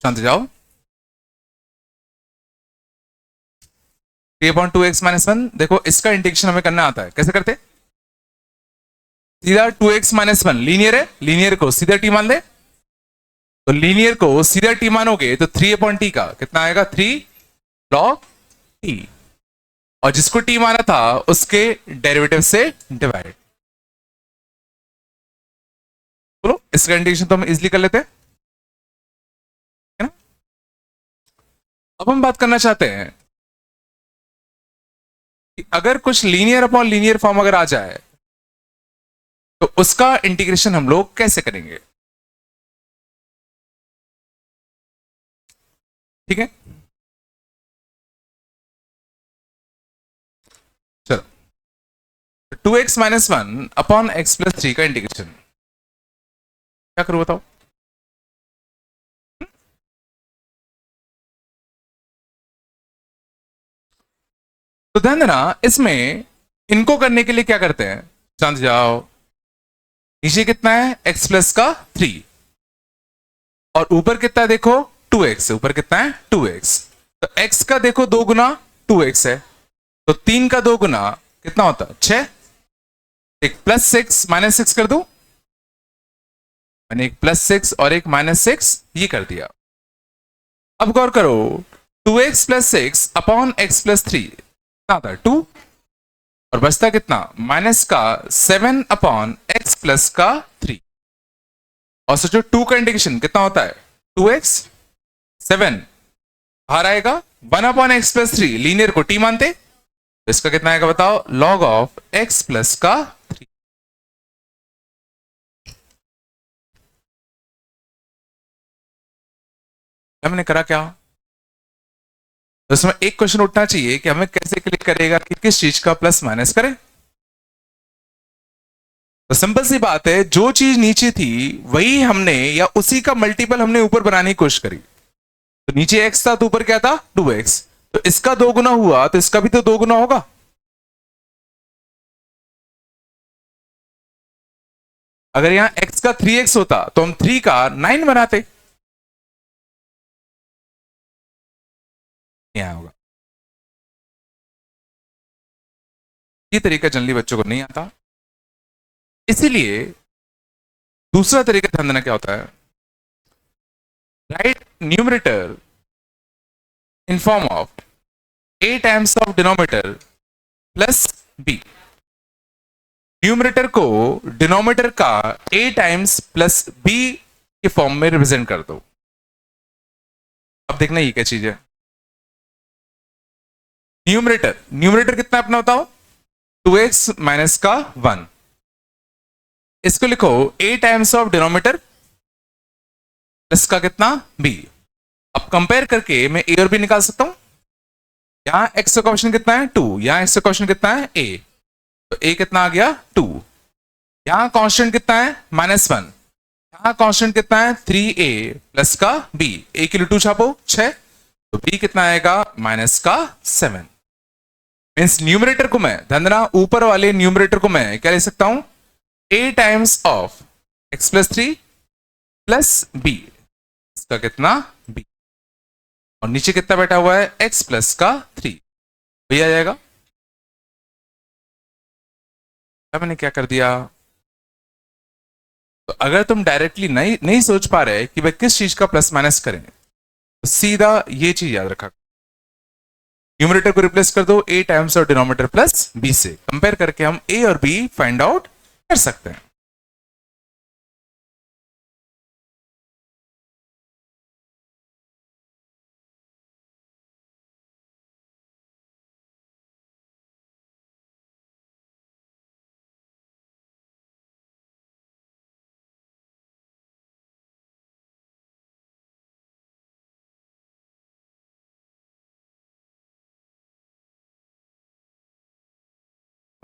शांत जाओ। 3/2x-1, देखो इसका इंटीग्रेशन हमें करना आता है, कैसे करते? सीधा 2x-1 लीनियर है, लीनियर को सीधा टी मान ले, तो लीनियर को सीधा टी मानोगे तो 3/t का कितना आएगा? 3 log t, और जिसको t माना था उसके डेरिवेटिव से डिवाइड। बोलो इसका इंटीग्रेशन तो हम इजिली कर लेते हैं, है ना? अब हम बात करना चाहते हैं कि अगर कुछ लीनियर अपॉन लीनियर फॉर्म अगर आ जाए तो उसका इंटीग्रेशन हम लोग कैसे करेंगे? ठीक है, चलो 2x-1 अपॉन x+3 का इंटीग्रेशन क्या करूं बताओ? तो ध्यान देना, इसमें इनको करने के लिए क्या करते हैं, शांत जाओ। नीचे कितना है? x+3, और ऊपर कितना है देखो? 2x, ऊपर कितना है? 2x। तो x का देखो 2 गुना 2x है, तो 3 का 2 गुना कितना होता है? 6। एक +6 -6 कर दूं, मैंने एक +6 और एक -6 ये कर दिया। अब गौर करो, 2x+6 अपॉन x+3 कितना आता है? 2, और बचता कितना? माइनस का 7 अपॉन x प्लस का 3, और सोचो 2 का इंटीग्रेशन कितना होता है? 2x 7 बाहर आएगा 1 अपॉन x+3, लीनियर को t मानते, तो इसका कितना आएगा बताओ? log ऑफ x प्लस का 3। हमने करा क्या? तो इसमें एक क्वेश्चन उठना चाहिए कि हमें कैसे क्लिक करेगा कि किस चीज का प्लस माइनस करें। तो सिंपल सी बात है, जो चीज नीचे थी वही हमने या उसी का मल्टीपल हमने ऊपर बनाने की कोशिश करी। तो नीचे x था तो ऊपर क्या था? 2x। तो इसका 2 गुना हुआ तो इसका भी तो 2 गुना होगा। अगर यहां x का 3x होता तो हम 3 का 9 बनाते। यहां होगा, ये तरीका जनरली बच्चों को नहीं आता, इसीलिए दूसरा तरीका ध्यान देना क्या होता है, right numerator in form of a times of denominator plus b। Numerator को डिनोमिनेटर का a टाइम्स प्लस b के फॉर्म में रिप्रेजेंट कर दो। अब देखना ये क्या चीज है। न्यूमरेटर, न्यूमरेटर कितना अपना बताओ? 2x माइनस का 1। इसको लिखो a times of denominator plus का कितना? b। अब कंपेयर करके मैं a और b निकाल सकता हूं। यहां x का क्वेश्चन कितना है? 2, यहां x का क्वेश्चन कितना है? a, तो a कितना आ गया? 2। यहां कांस्टेंट कितना है? -1। यहां कांस्टेंट कितना है? 3a प्लस का b, a के लिए 2 छापो 6, तो b कितना आएगा? माइनस का 7। मीन्स न्यूमरेटर को मैं, ध्यान देना, ऊपर वाले न्यूमरेटर को मैं क्या ले सकता हूं? a times of x+3 plus b, इसका कितना? b, और नीचे कितना बैठा हुआ है? x प्लस का 3, वही आ जाएगा। अब मैंने क्या कर दिया? तो अगर तुम डायरेक्टली नहीं सोच पा रहे कि भाई किस चीज का प्लस माइनस करें, तो सीधा ये चीज याद रखा, न्यूमरेटर को रिप्लेस कर दो a टाइम्स और डिनोमिनेटर प्लस b से, कंपेयर करके हम a और b फाइंड आउट कर सकते हैं।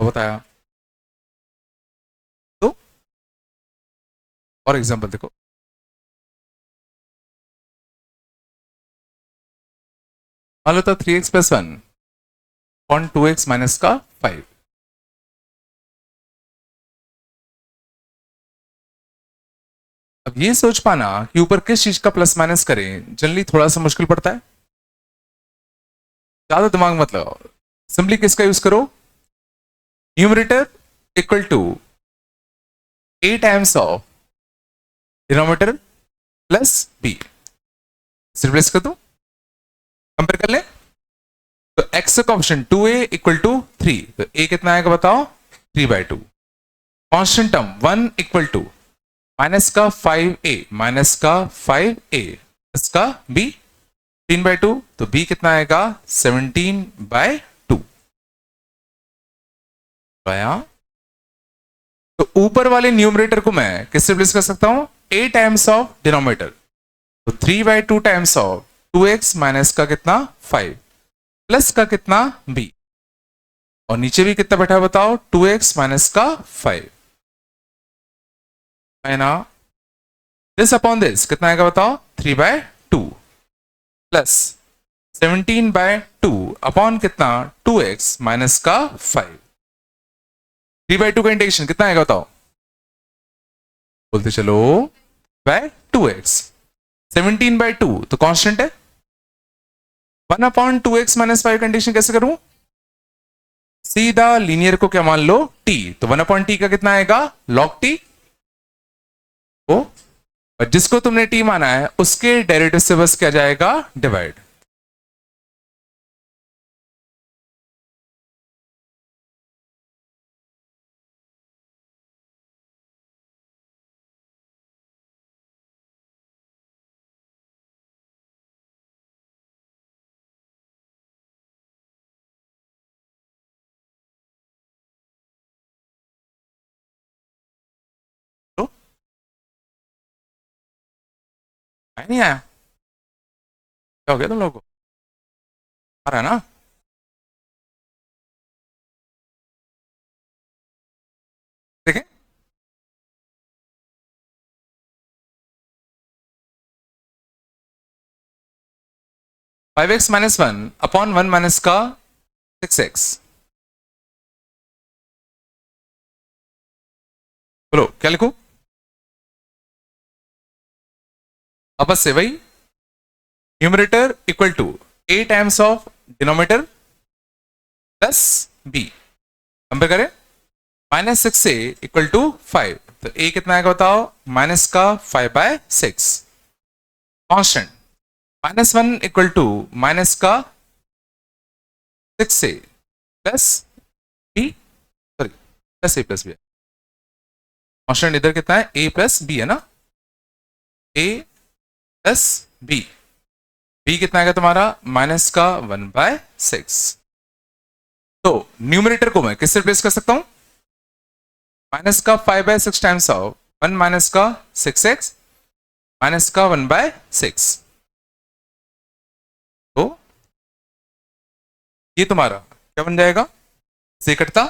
तो बताया, तो और एग्जांपल देखो, मान लो तो 3x plus 1 upon 2x minus का 5। अब ये सोच पाना कि ऊपर किस चीज का प्लस माइनस करें जनरली थोड़ा सा मुश्किल पड़ता है, ज्यादा दिमाग मत लगाओ, सिंपली किसका यूज करो, numerator equal to a times of denominator plus b, replace कर दो, कंपेयर कर ले। तो x का ऑप्शन 2a इक्वल टू 3, तो a कितना आएगा बताओ, 3/2। Constant term 1 equal to minus का 5a, माइनस का 5a प्लस का b 3/2, तो b कितना आएगा 17/2 आया। तो ऊपर वाले न्यूमरेटर को मैं किससे रिप्लेस कर सकता हूं, a टाइम्स ऑफ डिनोमिनेटर, तो 3/2 टाइम्स ऑफ 2x माइनस का कितना 5 प्लस का कितना b, और नीचे भी कितना बैठा है बताओ, 2x माइनस का 5 है ना। दिस अपॉन दिस कितना आएगा बताओ, 3/2 प्लस 17/2 अपॉन कितना 2x माइनस का 5, 3/2 का इंटीग्रेशन कितना आएगा बताओ, बोलते चलो बाय 2x, 17/2 तो कांस्टेंट है, 1/2x माइनस 5 कंडीशन कैसे करूं, सीधा लीनियर को क्या मान लो t, तो 1/t का कितना आएगा log t, ओ और जिसको तुमने t माना है उसके डेरिवेटिव से बस क्या जाएगा डिवाइड। तो आया नहीं आया, क्या हो गया तुम लोगों को, आ रहा है ना, देखें 5x माइनस 1 अपॉन 1 माइनस का 6x, बोलो क्या लिखूं, आपस से वही numerator equal to a times of denominator plus b, compare करें, -6 से इक्वल टू 5, तो a कितना आएगा बताओ, माइनस का 5/6, कांस्टेंट -1 इक्वल टू माइनस का 6 से plus b, sorry plus a plus b, constant इधर कितना है a प्लस b है ना, a प्लस b, b कितना आएगा तुम्हारा माइनस का 1/6। तो न्यूमरेटर को मैं किससे रिप्लेस कर सकता हूं, माइनस का 5/6 टाइम्स ऑफ 1 माइनस का 6x माइनस का 1/6, तो ये तुम्हारा क्या बन जाएगा, से कटता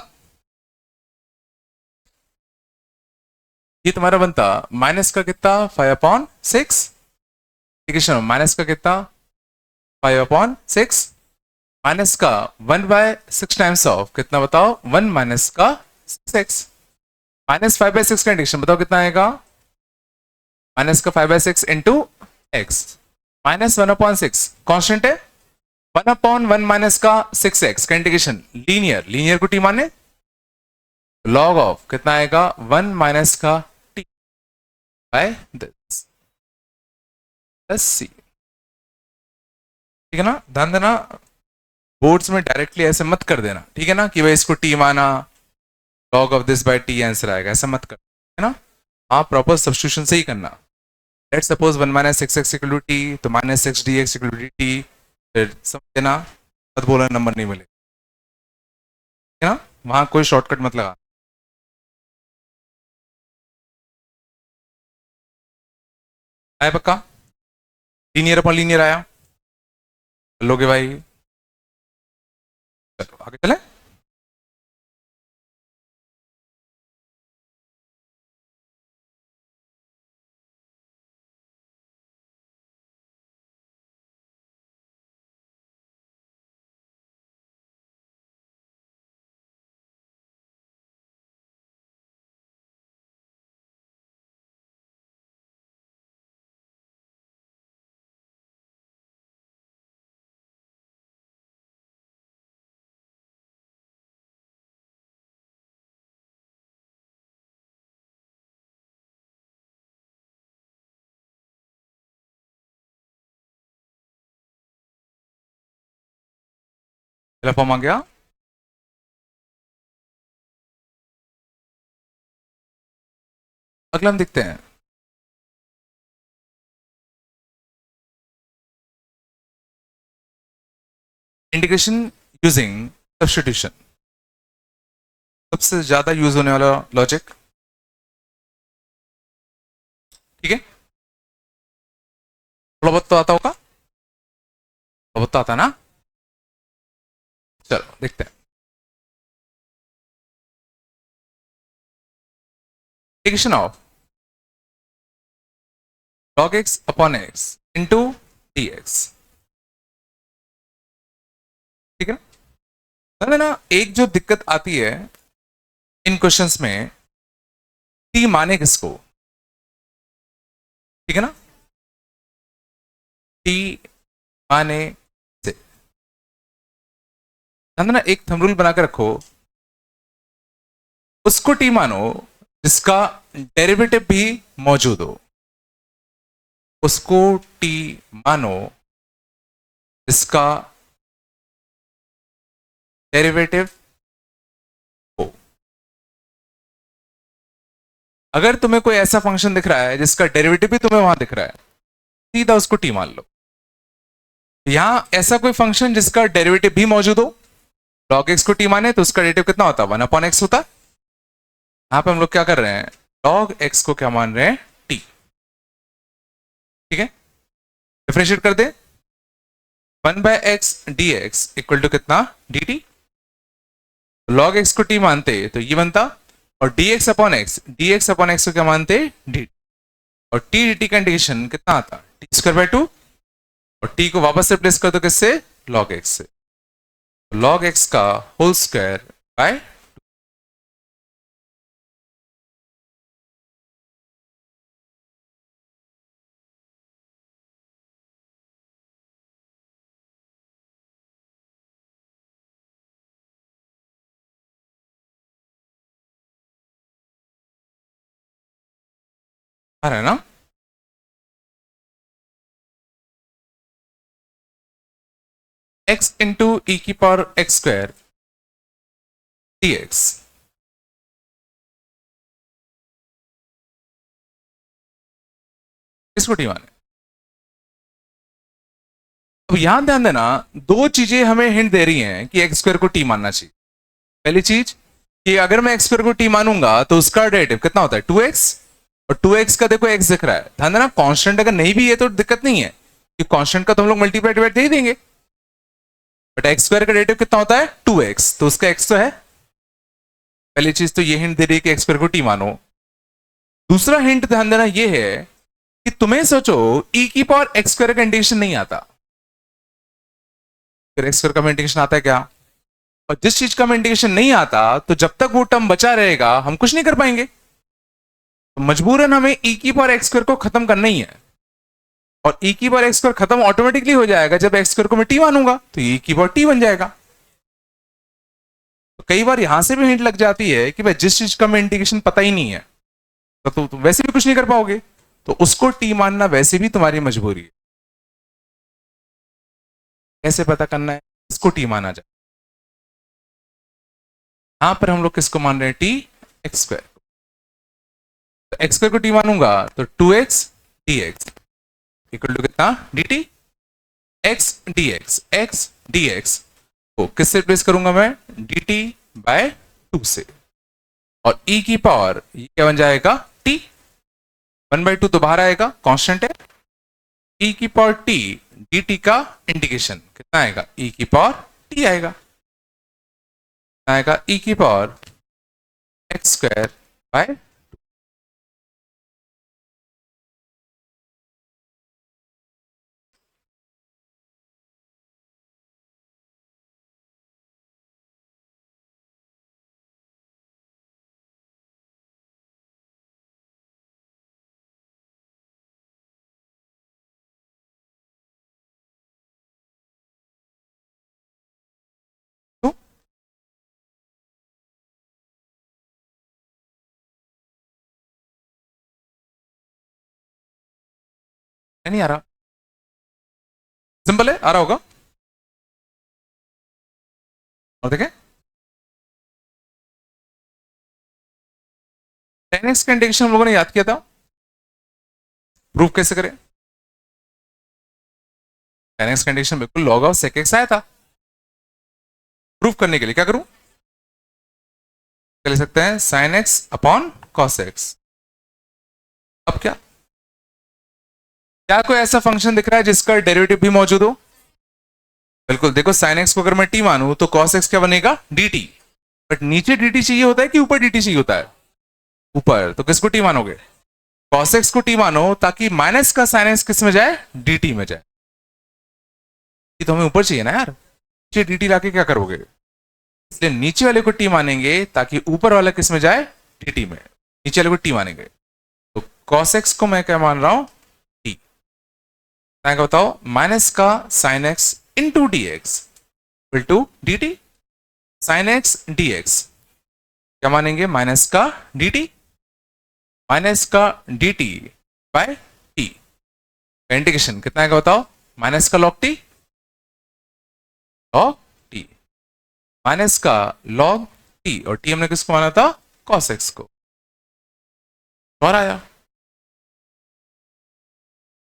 ये तुम्हारा बनता माइनस का कितना 5/6, माइनस का कितना 5/6 माइनस का 1/6 टाइम्स ऑफ कितना बताओ 1 माइनस का 6x, -5/6 का इंटीग्रेशन बताओ कितना आएगा, माइनस का 5/6 इंटू एक्स, -1/6 कॉन्स्टेंट है, 1/1 माइनस का 6x का इंटीग्रेशन लीनियर, लीनियर को टी माने, लॉग ऑफ कितना आएगा 1 माइनस का टी बाय दिस प्लस सी, ठीक है ना। ध्यान देना बोर्ड्स में डायरेक्टली ऐसे मत कर देना, ठीक है ना, कि भाई इसको टी माना log of this by T answer आएगा, ऐसा मत कर, है ना। आप प्रॉपर सब्स्टिट्यूशन से ही करना, let suppose 1 minus 6x equal to t, तो -6 dx इक्वल टू dt, फिर समझ देना, मत बोला नंबर नहीं मिले, है ना, वहां कोई शॉर्टकट मत लगा। आया पक्का, लीनियर अपॉन लीनियर आया, लोगे भाई, चलो आगे चले। पहला फॉर्म आ गया। अगला हम देखते हैं इंटीग्रेशन यूजिंग सब्स्टिट्यूशन, सबसे ज्यादा यूज होने वाला लॉजिक। ठीक है, थोड़ा बहुत तो आता होगा, थोड़ा बहुत तो आता है ना। चलो देखते हैं। Integration of log x upon x into dx। ठीक है ना। एक जो दिक्कत आती है इन क्वेश्चंस में, t माने किसको। ठीक है ना, t माने से। ना एक थंब रूल बना के रखो, उसको t मानो जिसका डेरिवेटिव भी मौजूद हो। उसको t मानो जिसका डेरिवेटिव हो। अगर तुम्हें कोई ऐसा फंक्शन दिख रहा है जिसका डेरिवेटिव भी तुम्हें वहां दिख रहा है, सीधा उसको t मान लो। यहां ऐसा कोई फंक्शन जिसका डेरिवेटिव भी मौजूद हो, log x को t माने तो उसका डेरिवेटिव कितना होता है, 1/x होता है। यहां पे हम लोग क्या कर रहे हैं, log x को क्या मान रहे हैं, t। ठीक है, डिफरेंशिएट कर दे, 1/x dx इक्वल टू कितना, dt। log x को t मानते तो ये बनता, और dx अपॉन x को क्या मानते, dt। और t dt का इंटीग्रेशन कितना आता, t²/2, और t को वापस से रिप्लेस कर दो किससे, log x से। log x का होल स्क्वायर बाय, आ रहा है ना। x इंटू ई की पावर x² dx। इसको टी माने। अब यहां ध्यान देना, दो चीजें हमें हिंट दे रही हैं कि x² को टी मानना चाहिए। पहली चीज कि अगर मैं x² को टी मानूंगा तो उसका डेरिवेटिव कितना होता है, 2x। और 2x का देखो x दिख रहा है, ध्यान देना कांस्टेंट अगर नहीं भी है तो दिक्कत नहीं है, कि कांस्टेंट का तो हम लोग मल्टीप्लाई डिवाइड दे ही देंगे। बट x² का डेरिवेटिव कितना होता है, 2x, तो उसका x तो है। पहली चीज तो ये हिंट दे रही है कि x² को टी मानो। दूसरा हिंट ध्यान देना ये है कि तुम्हें सोचो e की पावर x² का इंटीग्रेशन नहीं आता, फिर x² का इंटीग्रेशन आता है क्या। और जिस चीज का इंटीग्रेशन नहीं आता तो जब तक वो टर्म बचा रहेगा हम कुछ नहीं कर पाएंगे, तो मजबूरन हमें e की पावर x² को खत्म करना ही है। और e की पावर x² खत्म ऑटोमेटिकली हो जाएगा जब x² को मैं t मानूंगा, तो e की पावर t बन जाएगा। तो कई बार यहां से भी हिंट लग जाती है कि भाई जिस चीज का इंटीग्रेशन पता ही नहीं है तो तुम वैसे भी कुछ नहीं कर पाओगे, तो उसको t मानना वैसे भी तुम्हारी मजबूरी है। कैसे पता करना है इसको t माना जाए, यहां पर हम लोग किसको मान रहे हैं, t x²। तो x² को t मानूंगा तो 2x dx इक्वल टू कितना, dt। x dx, x dx को किससे रिप्लेस करूंगा मैं, dt बाय 2 से। और e की पावर ये क्या बन जाएगा, t। 1/2 तो बाहर आएगा, कांस्टेंट है। e की पावर t dt का इंटीग्रेशन कितना आएगा, e की पावर t आएगा, आएगा e की पावर x² बाय। तो नहीं आ रहा, सिंपल है, आ रहा होगा। और देखें 10x का इंटीग्रेशन हम लोगों ने याद किया था, प्रूफ कैसे करें? 10x का इंटीग्रेशन बिल्कुल लॉग ऑफ sec x आया था। प्रूफ करने के लिए क्या करूं? क्या ले सकते हैं? sin x upon cos x। अब क्या क्या कोई ऐसा फंक्शन दिख रहा है जिसका डेरिवेटिव भी मौजूद हो? बिल्कुल, देखो sin x को अगर मैं t मानूं तो cos x क्या बनेगा? dt। बट नीचे dt चाहिए होता है कि ऊपर dt चाहिए होता है? ऊपर। तो किसको t मानोगे? cos x को t मानो, ताकि माइनस का sin x किस में जाए? dt में जाए। ये तो हमें ऊपर चाहिए ना यार, नीचे dt लाके क्या करोगे? इसलिए नीचे वाले को t मानेंगे ताकि ऊपर वाला किस में जाए? dt में। नीचे वाले को t मानेंगे। तो cos x को मैं क्या मान रहा हूं? t। क्या बताओ? माइनस का sin x into d x equal to d t. Sine x d x क्या मानेंगे? माइनस का डी टी, माइनस का डी टी बाय टी का इंटीग्रेशन कितना है बताओ? माइनस का log t, log t, minus का लॉग टी, और टी हमने किसको माना था? कॉस एक्स को। और आया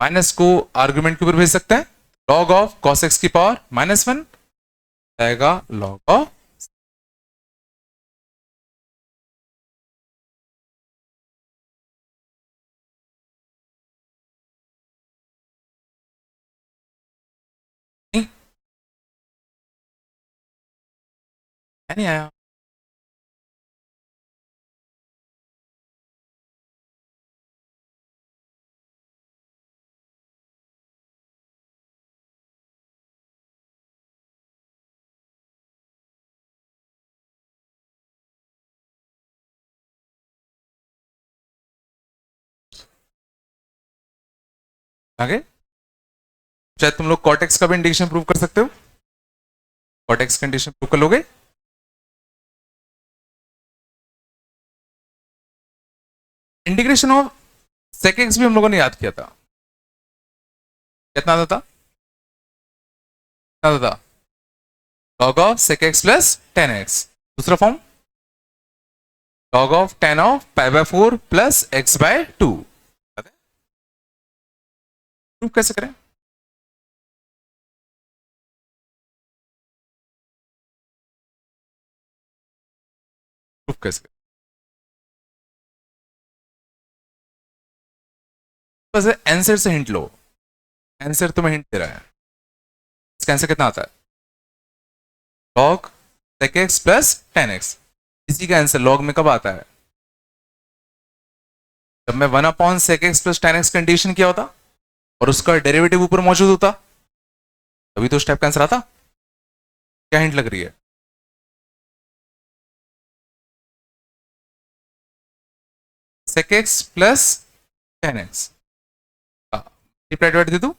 माइनस को आर्गुमेंट के ऊपर भेज सकते हैं, लॉग ऑफ कॉस एक्स की पावर -1 आएगा लॉग ऑफ। नहीं आया। आगे शायद तुम लोग कॉटेक्स का भी इंटीग्रेशन प्रूव कर सकते हो। कॉटेक्स का इंटीग्रेशन प्रूव कर लोगे? इंटीग्रेशन ऑफ सेक एक्स भी हम लोगों ने याद किया था। कितना आता था? कितना आता था? Log of sec x plus ten x. दूसरा form log of ten of pi by 4 plus x by 2। Prove कैसे करें? प्रूव कैसे करें? बस आंसर से हिंट लो। आंसर तुम्हें हिंट दे रहा है। इसका आंसर कितना आता है? Log sec x plus ten x. इसी का आंसर लॉग में कब आता है? जब मैं 1/sec x plus ten x का इंटीग्रेशन किया होता और उसका डेरिवेटिव ऊपर मौजूद होता, तभी तो उस टाइप का आंसर आता। क्या हिंट लग रही है? sec x plus ten x multiplied divide दे दूं?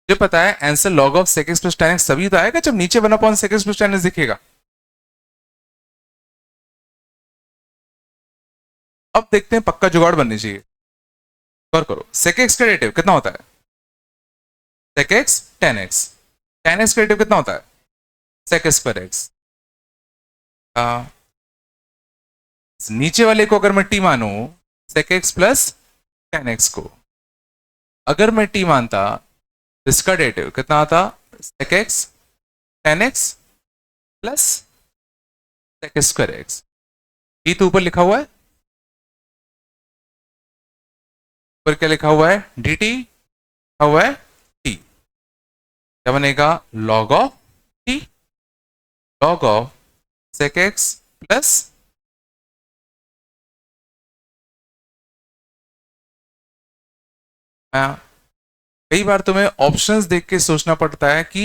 मुझे पता है answer log of sec x plus ten x तभी तो आएगा जब नीचे 1/sec x plus ten x दिखेगा। अब देखते हैं, पक्का जुगाड़ बननी चाहिए। गौर करो, sec x का डेरिवेटिव कितना होता है? sec x ten x. Ten x का डेरिवेटिव कितना होता है? sec square x। नीचे वाले को अगर मैं t मानू, sec x plus ten x को अगर मैं t मानता, इसका डेरिवेटिव कितना आता? sec x ten x plus sec square x. t तो ऊपर लिखा हुआ है, ऊपर क्या लिखा हुआ है? dt लिखा हुआ है t। क्या बनेगा? log of t, log of sec x plus. कई बार तुम्हें ऑप्शंस देख के सोचना पड़ता है कि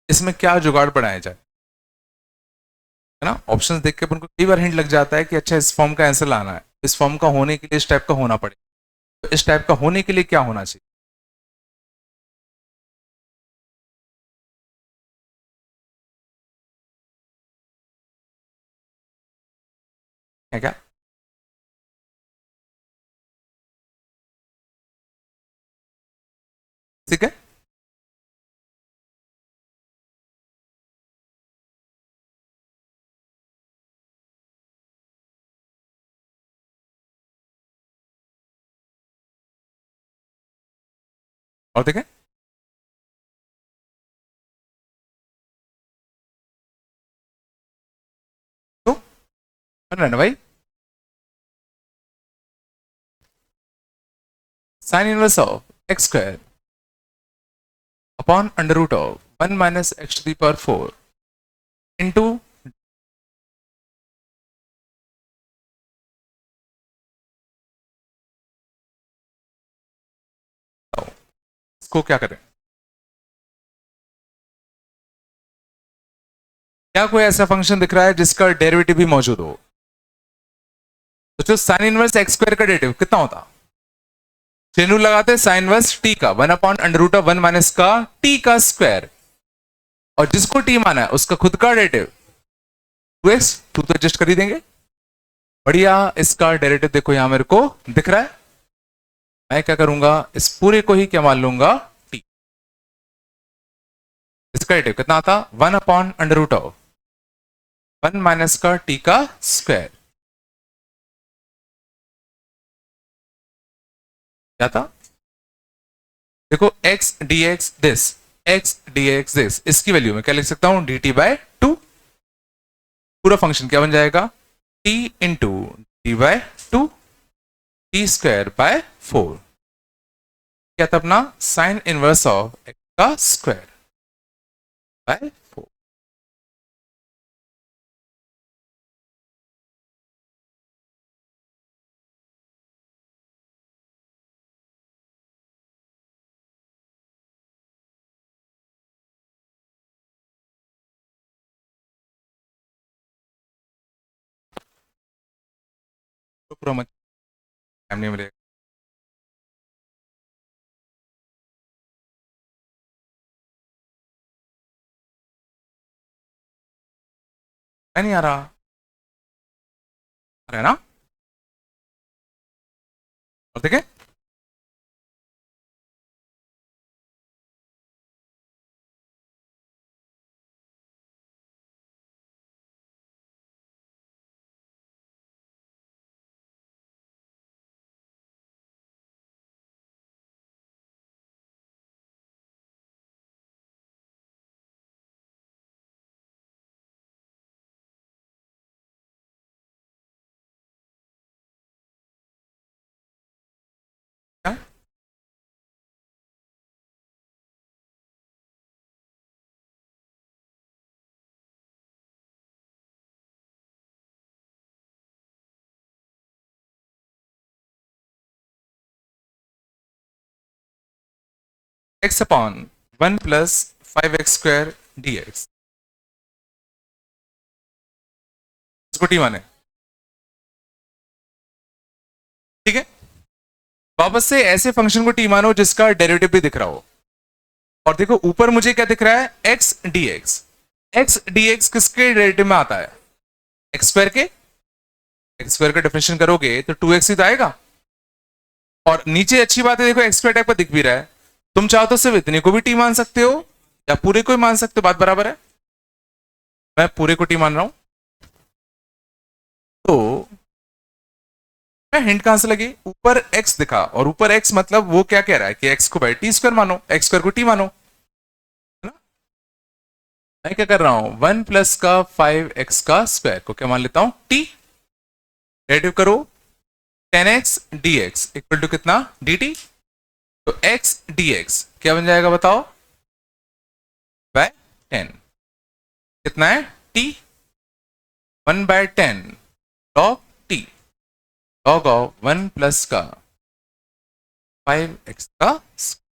इसमें क्या जुगाड़ बनाया जाए, है ना? ऑप्शंस देख के उनको कई बार हिंट लग जाता है कि अच्छा इस फॉर्म का आंसर लाना है, इस फॉर्म का होने के लिए इस टाइप का होना पड़ेगा, तो इस टाइप का होने के लिए क्या होना चाहिए, है क्या? ठीक है। और देखें, तो बन रहा है ना भाई, sine inverse of x square upon under root of 1 minus x to the power 4 into, इसको क्या करें, क्या कोई ऐसा फंक्शन दिख रहा है जिसका डेरिवेटिव भी मौजूद हो? तो जो साइन इनवर्स एक्स स्क्वायर का डेरिवेटिव कितना होता? चेन रूल लगाते हैं, साइन इनवर्स टी का 1 upon under root of 1 minus का टी का स्क्वायर, और जिसको टी माना है उसका खुद का डेरिवेटिव 2x, 2 तो एडजस्ट कर ही देंगे। बढ़िया, इसका डेरिवेटिव देखो यहां मेरे को दिख रहा है। मैं क्या करूंगा, इस पूरे को ही क्या मान लूंगा, टी। इसका डेरिवेटिव कितना आता? 1 upon under root of 1 minus का टी का स्क्वायर, क्या था? देखो x dx this, x dx this, इसकी वैल्यू में क्या लिख सकता हूं, dt बाय 2। पूरा फंक्शन क्या बन जाएगा, t into d by 2 t square by 4, क्या था अपना, साइन इनवर्स ऑफ x का स्क्वायर बाय 4। तो पूरा मत टाइम नहीं मिलेगा। नहीं आ रहा, आ रहा है ना? और देखें, क्या x upon 1 plus 5x square dx, इसको टी माने, ठीक है। वापस से ऐसे फंक्शन को टी मानो जिसका डेरिवेटिव भी दिख रहा हो। और देखो ऊपर मुझे क्या दिख रहा है, x dx, x dx किसके डेरिवेटिव में आता है, एक्स स्क्वायर के। एक्स स्क्वायर का डिफरेंशिएशन करोगे तो 2x ही तो आएगा। और नीचे अच्छी बात है, देखो एक्स स्क्वायर टाइप का दिख भी रहा है, तुम चाहो तो सिर्फ इतने को भी टी मान सकते हो या पूरे को ही मान सकते हो, बात बराबर है। मैं पूरे को टी मान रहा हूं। तो मैं हिंट कहां से लगी, ऊपर x दिखा, और ऊपर x मतलब वो क्या कह रहा है कि x को बाई टी स्क्वायर मानो, एक्स स्क्वायर को टी मानो, है ना। मैं क्या कर रहा हूं, 1 प्लस का 5x का स्क्वायर को क्या मान लेता हूं, t। डेरिवेटिव करो, 10x dx इक्वल टू कितना, dt। तो x dx क्या बन जाएगा बताओ, बाय 10, कितना है, t। 1 बाय 10 log t, log of 1 plus का 5x का square।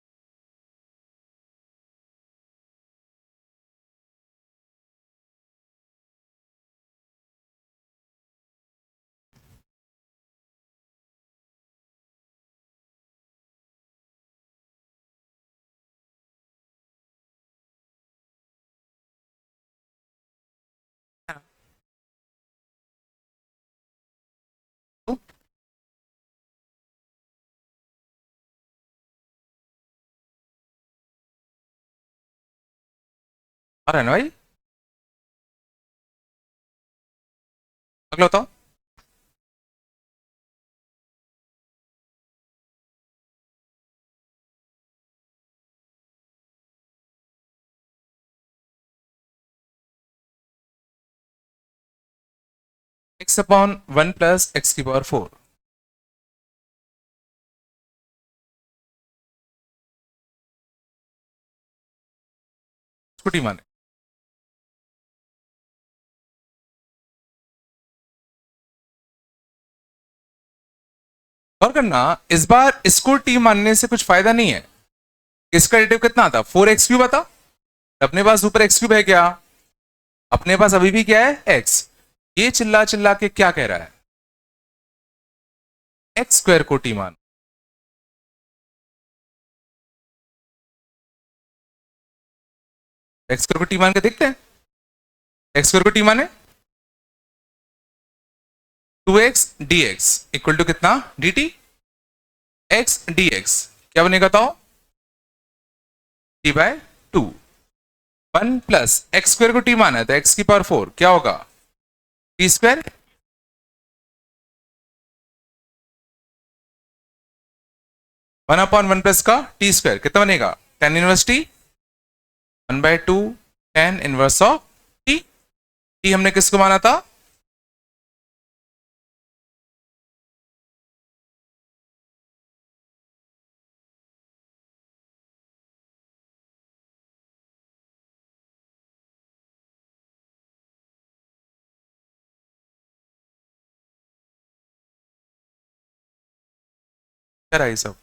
तो आ रहा है ना भाई, अगला बताओ। एक्स अपॉन 1 प्लस एक्स की पावर 4। इसको टी माने। और करना, इस बार इसको टी मानने से कुछ फायदा नहीं है। इसका डेरिवेटिव कितना था, 4x क्यूब आता। अपने पास ऊपर एक्स क्यूब है क्या, अपने पास अभी भी क्या है एक्स। ये चिल्ला चिल्ला के क्या कह रहा है, एक्स स्क्वायर को टी मान। एक्स स्क्वायर को टी मान के देखते हैं। एक्स स्क्वायर को टी माने 2x dx इक्वल टू कितना, dt। x dx क्या बनेगा तो t/2। 1 प्लस एक्स स्क्वायर को टी माना है तो x की पावर 4 क्या होगा, टी स्क्वायर। 1/1 प्लस का टी स्क्वायर कितना बनेगा, tan inverse T. 1/2 tan inverse of T. T हमने किसको माना था, क्या रहा ये सब।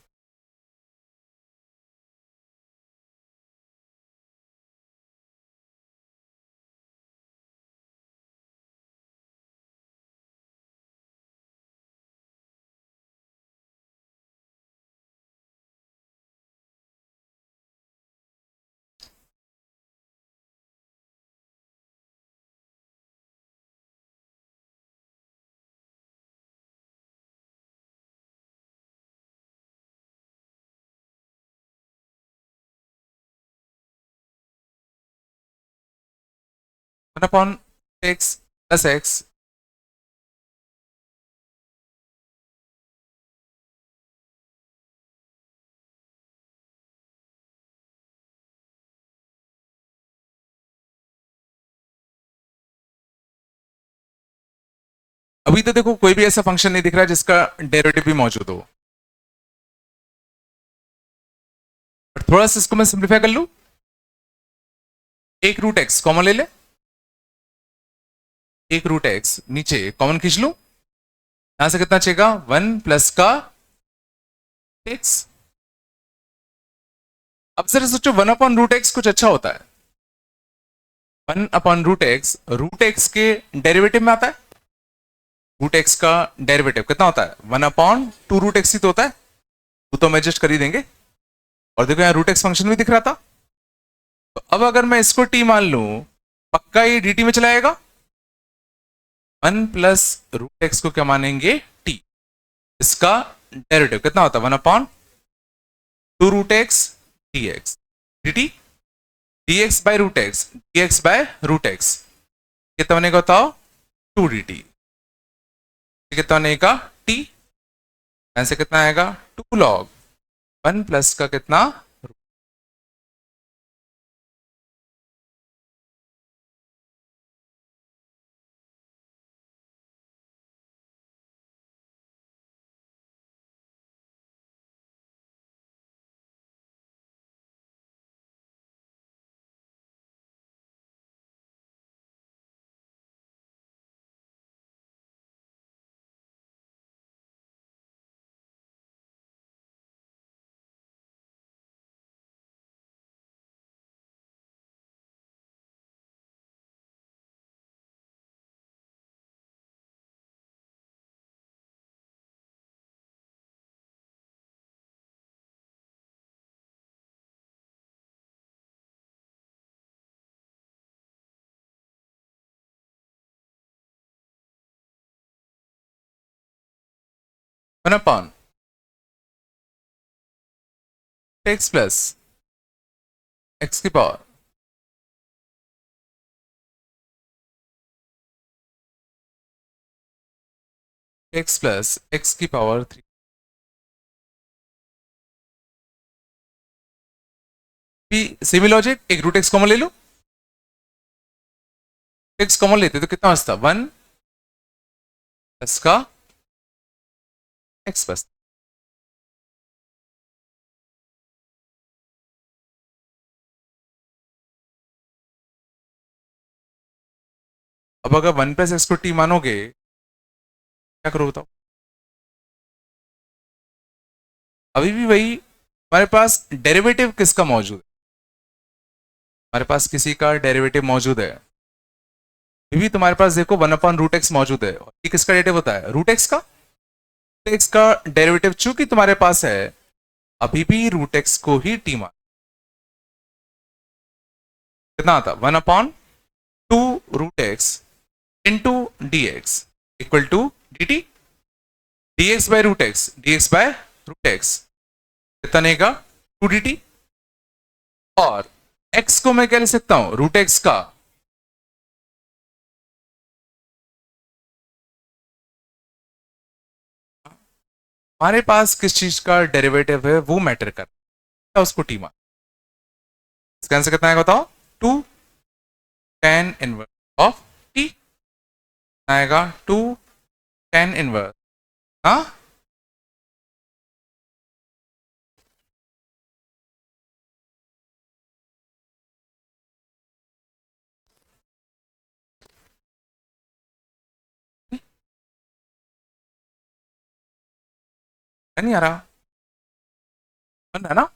One upon x plus x. अभी तो देखो कोई भी ऐसा फंक्शन नहीं दिख रहा है जिसका डेरिवेटिव भी मौजूद हो। बट थोड़ा सा इसको मैं सिंप्लीफाई कर लूं, एक रूट एक्स कॉमन ले ले, एक रूट एक्स नीचे कॉमन खींच लूं, यहां से कितना चाहिएगा, 1 प्लस का एक्स। अब जरा सोचो 1 अपॉन रूट एक्स कुछ अच्छा होता है। 1 अपॉन रूट एक्स के डेरिवेटिव में आता है। रूट एक्स का डेरिवेटिव कितना होता है, 1 अपॉन 2 रूट एक्स ही तो होता है। तो हम एडजस्ट कर ही देंगे। और देखो यहाँ रूट एक्स फंक्शन भी दिख रहा था। तो अब अगर मैं इसको टी मान लूं, पक्का ये dt में चला जाएगा। 1 प्लस रूट एक्स को क्या मानेंगे, टी। इसका डेरिवेटिव कितना होता है, 1 upon 2 root x d x dt। dx by root x, dx by root x कितना बनेगा बताओ, 2 dt। कितना बनेगा t, ऐसे कितना आएगा 2 log 1 प्लस का कितना, one upon x plus x की पावर एक्स प्लस एक्स की पावर 3। भी सेमी लॉजिक, एक रूट एक्स कॉमन ले लो, एक्स कॉमन लेते तो कितना बचता, 1 प्लस का एक्स प्लस। अब अगर 1 प्लस एक्स को टी मानोगे क्या करो बताओ। अभी भी वही, हमारे पास डेरिवेटिव किसका मौजूद है, हमारे पास किसी का डेरिवेटिव मौजूद है। अभी भी तुम्हारे पास देखो 1/√x मौजूद है, और ये किसका डेरिवेटिव होता है, √x का। x का डेरिवेटिव चूंकि तुम्हारे पास है, अभी भी √x को ही टी मान। कितना आता, 1/2√x into d x equal to d t, d x by √x, d x by √x कितना नेगा 2dt। और x को मैं क्या लिख सकता हूं, √x का हमारे पास किस चीज का डेरिवेटिव है वो मैटर करता है, उसको टी मान। इसका आंसर कितना है बताओ, 2 tan 1 ऑफ टी आएगा, 2 tan 1। हाँ, नहीं आ रहा, बन रहा है ना।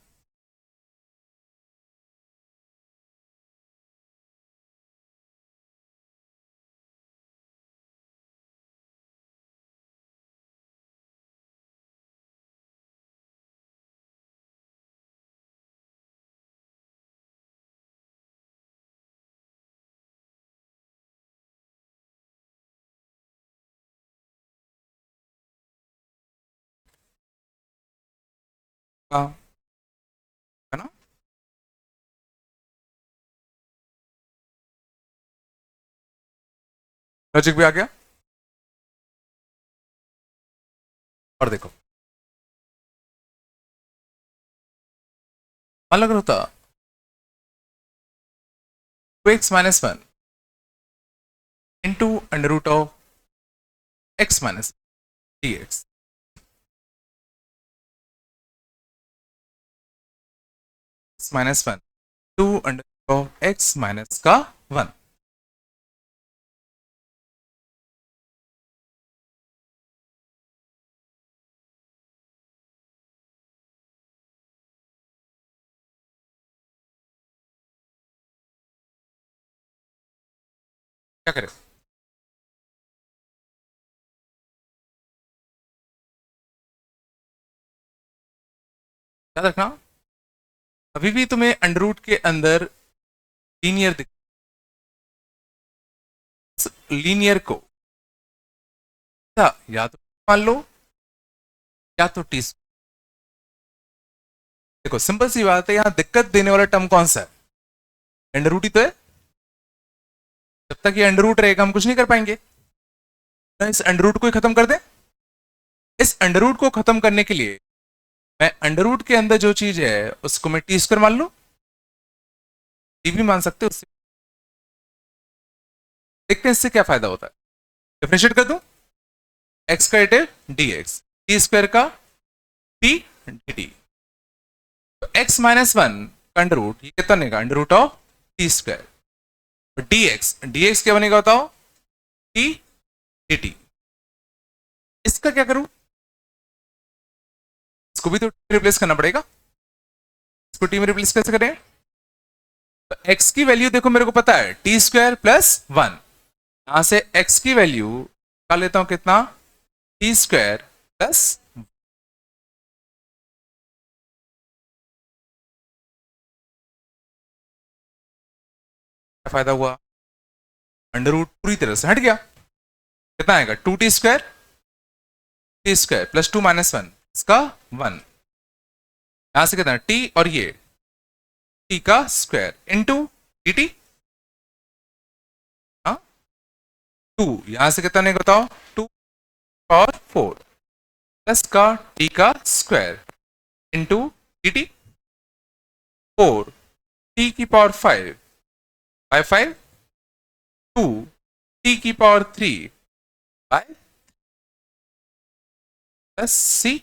हाँ, है ना। लॉजिक भी आ गया। और देखो, अलग होता 2x-1 into √x- dx, -1 to √x-1। क्या करें, याद रखना, अभी भी तुम्हें अंडर के अंदर लीनियर दिख, लीनियर को या तो मान लो या तो टी। देखो सिंपल सी बात है, यहां दिक्कत देने वाला टर्म कौन सा है, अंडर रूट ही तो है। जब तक ये अंडर रूट रहेगा हम कुछ नहीं कर पाएंगे, तो इस अंडर रूट को ही खत्म कर दें। इस अंडर रूट को खत्म करने के लिए मैं अंडर रूट के अंदर जो चीज है उसको मैं टी स्क्वायर मान लू, टी भी मान सकते हो उससे। देखते हैं इससे क्या फायदा होता है। डिफरेंशिएट कर दूं, एक्स का derivative d x, t square का टी डी टी, तो x-1 का अंडर रूट ये कितना बनेगा, under root of t square, d x क्या बनेगा बताओ, टी डी टी। इसका क्या करूं, इसको भी तो रिप्लेस करना पड़ेगा, इसको टी में रिप्लेस कैसे करें। तो x की वैल्यू देखो मेरे को पता है टी स्क्वायर प्लस 1, यहां से x की वैल्यू निकाल लेता हूं कितना, टी स्क्वायर प्लस, क्या फायदा हुआ, अंडर रूट पूरी तरह से हट गया। कितना आएगा, 2t² t² प्लस 2-1 इसका 1, यहां से कितना t और ये t का स्क्वायर इंटू डी टी, हाँ 2, यहां से कितना नहीं बताओ 2 और 4 प्लस का t का square into d t, 4 t की पावर 5 बाय 5, 2 t की पावर 3 बाय प्लस सी,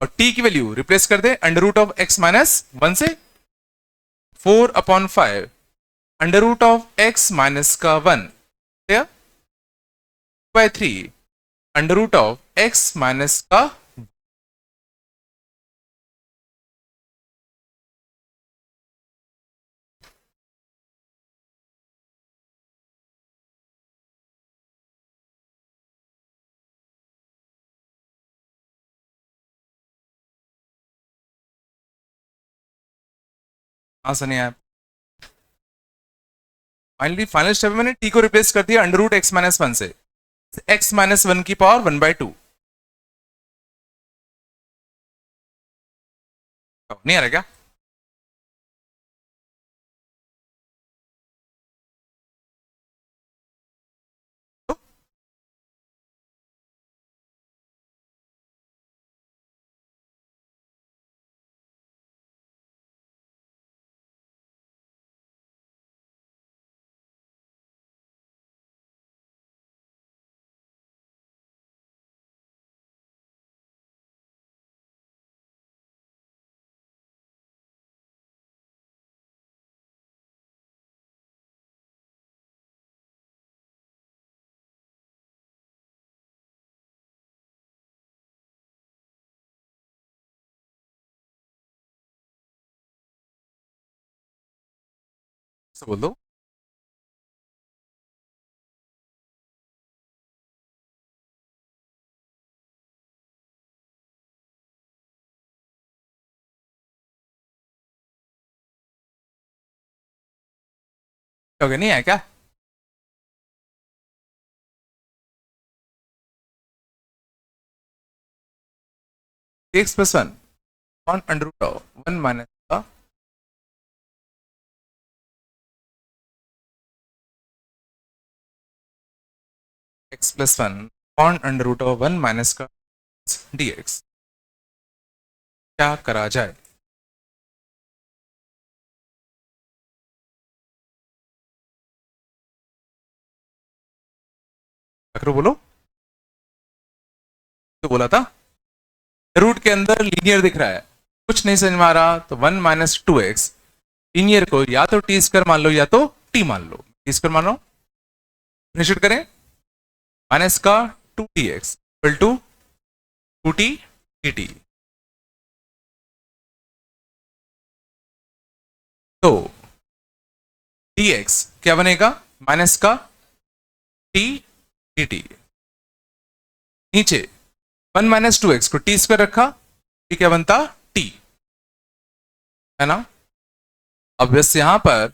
और टी की वैल्यू रिप्लेस कर दे under root of x minus 1 से, 4/5 under root of x minus का 1 by 3 under root of x minus का, हाँ सनी आप फाइनली फाइनल स्टेप में मैंने टी को रिप्लेस कर दिया अंडर रूट एक्स माइनस 1 से, एक्स माइनस 1 की पावर 1/2। नहीं आ रहा क्या? तो बोल दो। हो गया, नहीं आया क्या? X plus 1 on under root of 1 minus का x plus 1 on under root of 1 minus का dx, क्या करा जाए? अकरो बोलो। तो बोला था रूट के अंदर लीनियर दिख रहा है, कुछ नहीं समझ में आ रहा, तो 1 माइनस 2x लीनियर को या तो टी स्क्वायर मान लो या तो टी मान लो, टी स्क्वायर मानो, निश्चित करें, माइनस का 2dx equal to 2t dt। तो dx क्या बनेगा? माइनस का t dt, नीचे 1 माइनस 2x को टी स्क्वायर रखा, t क्या बनता? t, है ना? अब बस यहां पर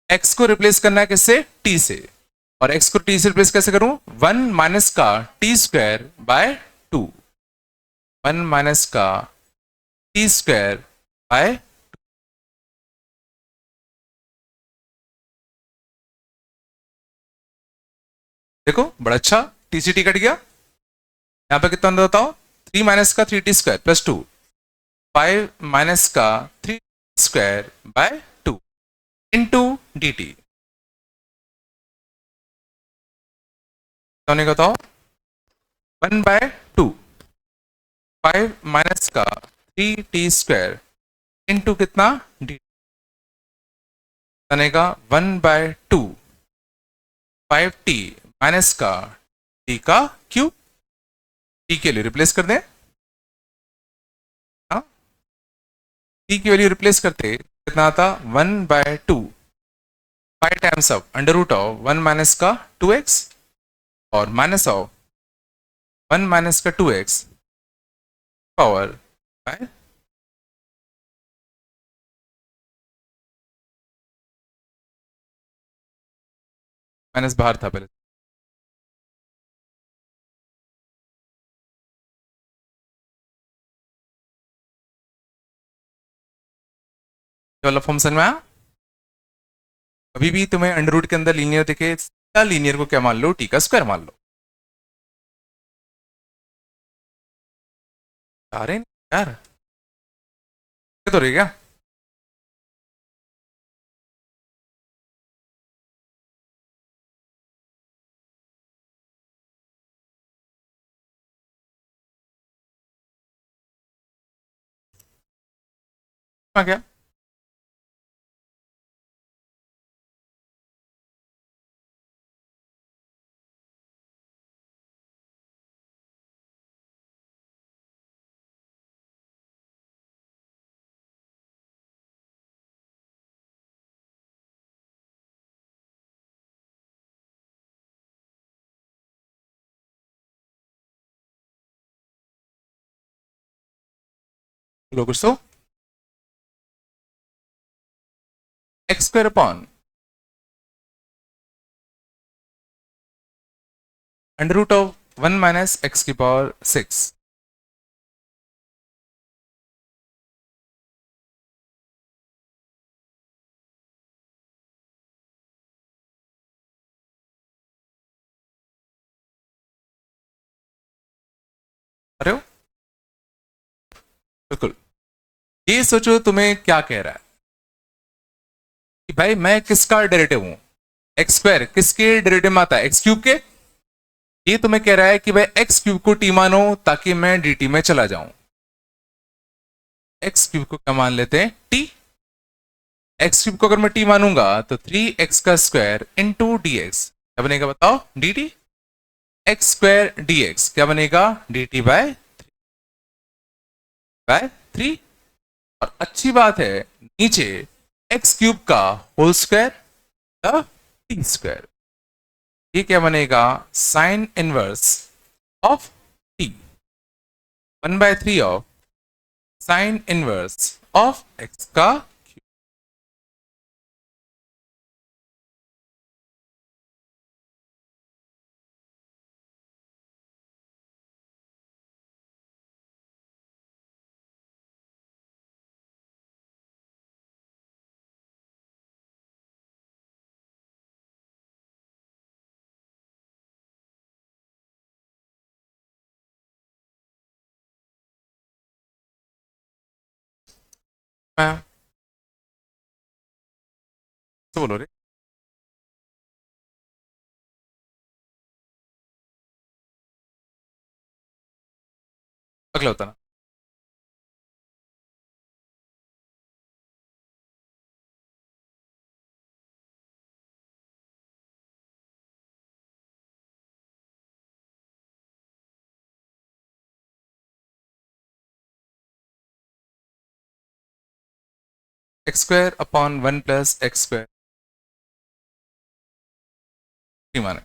x को रिप्लेस करना है किससे? t से, और x को t से रिप्लेस कैसे करूं? 1 माइनस का t स्क्वायर बाय 2, 1 माइनस का t स्क्वायर बाय, देखो बड़ा अच्छा टीसीटी कट गया। यहां पे कितना अंदर बताओ? 3 माइनस का 3t स्क्वायर प्लस 2, 5 माइनस का 3 square by 2 into d T, बताओ 1/2, 5 माइनस का 3t स्क्वायर इंटू कितना डी, बनेगा 1/2 5t माइनस का t का क्यूब, t के लिए रिप्लेस कर दें, हाँ t की वैल्यू रिप्लेस करते कितना आता? 1/2 5 times of under root of 1 minus का 2x और माइनस ऑफ 1 माइनस का 2x पावर बाय, माइनस बाहर था पहले, वाला फॉर्म समझ में आया? अभी भी तुम्हें अंडर रूट के अंदर लीनियर दिखे, लीनियर को क्या मान लो? टी का स्क्वायर मान लो। आ रहे हैं यार, तो रह गया। आ गया। बोलो कुछ तो। X square upon under root of 1 minus x की पावर 6। अरे हो, बिल्कुल। ये सोचो तुम्हें क्या कह रहा है कि भाई मैं किसका डेरिवेटिव हूं। एक्स स्क्वायर किसके डेरिवेटिव में आता है, एक्स क्यूब के। ये तुम्हें कह रहा है कि भाई एक्स क्यूब को टी मानो ताकि मैं dt में चला जाऊं। एक्स क्यूब को क्या मान लेते हैं, टी। एक्स क्यूब को अगर मैं टी मानूंगा तो 3x का स्क्वायर इंटू डी एक्स क्या बनेगा बताओ, dt। X square d x क्या बनेगा, dt बाय 3। और अच्छी बात है, नीचे एक्स क्यूब का होल स्क्वायर टी स्क्वायर, ये क्या बनेगा, sign inverse of T 1/3 of sine inverse of x का। मैं तो बोलो रे, अगला होता ना। X square upon 1 plus x square माने।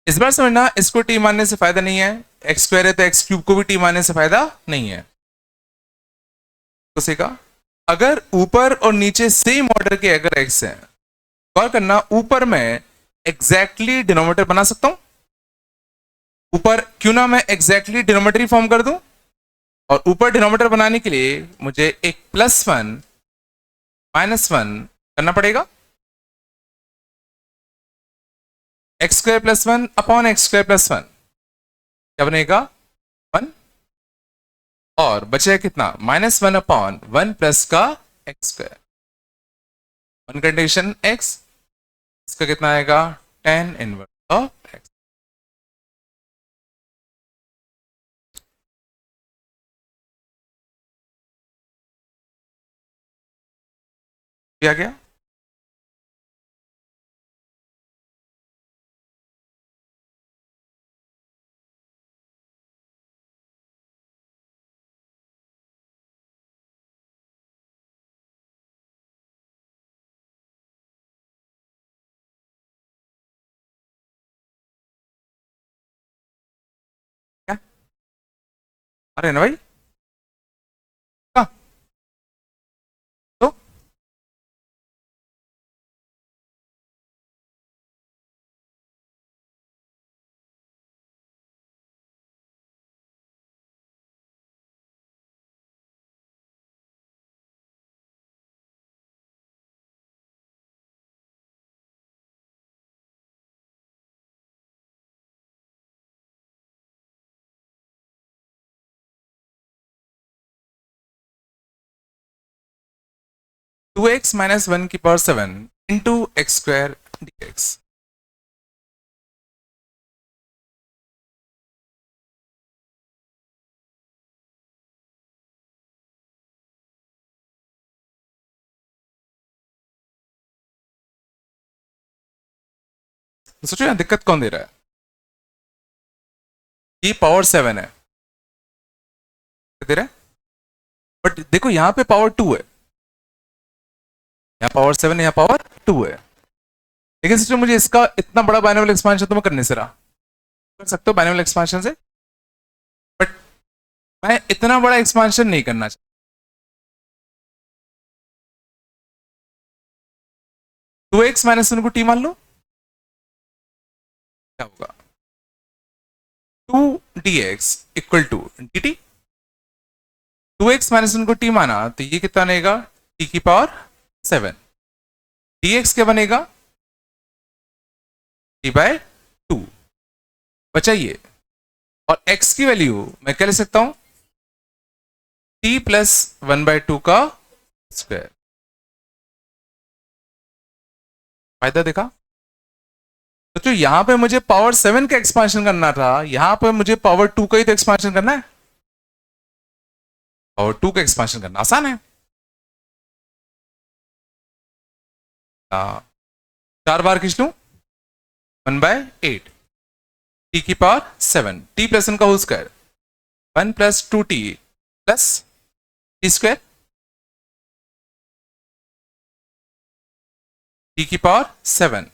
इस बार समझना, इसको टी मानने से फायदा नहीं है। एक्स स्क्वायर है तो एक्स क्यूब को भी टी मानने से फायदा नहीं है। तो सीखा, अगर ऊपर और नीचे सेम ऑर्डर के अगर एक्स है, गौर करना ऊपर मैं एग्जैक्टली डिनोमिनेटर बना सकता हूं। ऊपर क्यों ना मैं एग्जैक्टली डिनोमिनेटर फॉर्म कर दूं, और ऊपर डिनोमिनेटर बनाने के लिए मुझे एक +1 -1 करना पड़ेगा। X square +1 upon x square +1 क्या बनेगा, 1। और बचेगा कितना, -1 अपॉन 1 प्लस का x square, one condition x, इसका कितना आएगा, tan इनवर्स ऑफ एक्स। आ गया। क्या अरे ना भाई, क्या? तो टू एक्स -1 की power 7 into x square d x. तो सोचो यहाँ दिक्कत कौन दे रहा है, ये पावर 7 है दे रहा है, बट देखो यहाँ पे पावर 2 है, यहाँ पावर 7 यहाँ पावर 2 है। लेकिन सोचो मुझे इसका इतना बड़ा बाइनोमियल एक्सपेंशन तो मैं कर नहीं सकता, कर सकते हो बाइनोमियल एक्सपेंशन से, बट मैं इतना बड़ा एक्सपेंशन नहीं करना चाहता। 2x माइनस वन को टी मान लो, क्या होगा 2 dx equal to dt। 2x minus one को टी माना तो ये कितना बनेगा t की पावर 7, dx क्या बनेगा t बाय 2 बचाइए, और x की वैल्यू मैं क्या ले सकता हूं t प्लस 1/2 का स्क्वायर। फायदा देखा, तो जो यहां पे मुझे पावर 7 का एक्सपांशन करना था, यहां पे मुझे पावर 2 का ही तो एक्सपांशन करना है, पावर 2 का एक्सपांशन करना आसान है। 4 बार खींच लूं 1/8 टी की पावर 7 टी प्लस 1 का whole square 1 plus 2t plus t square t की पावर 7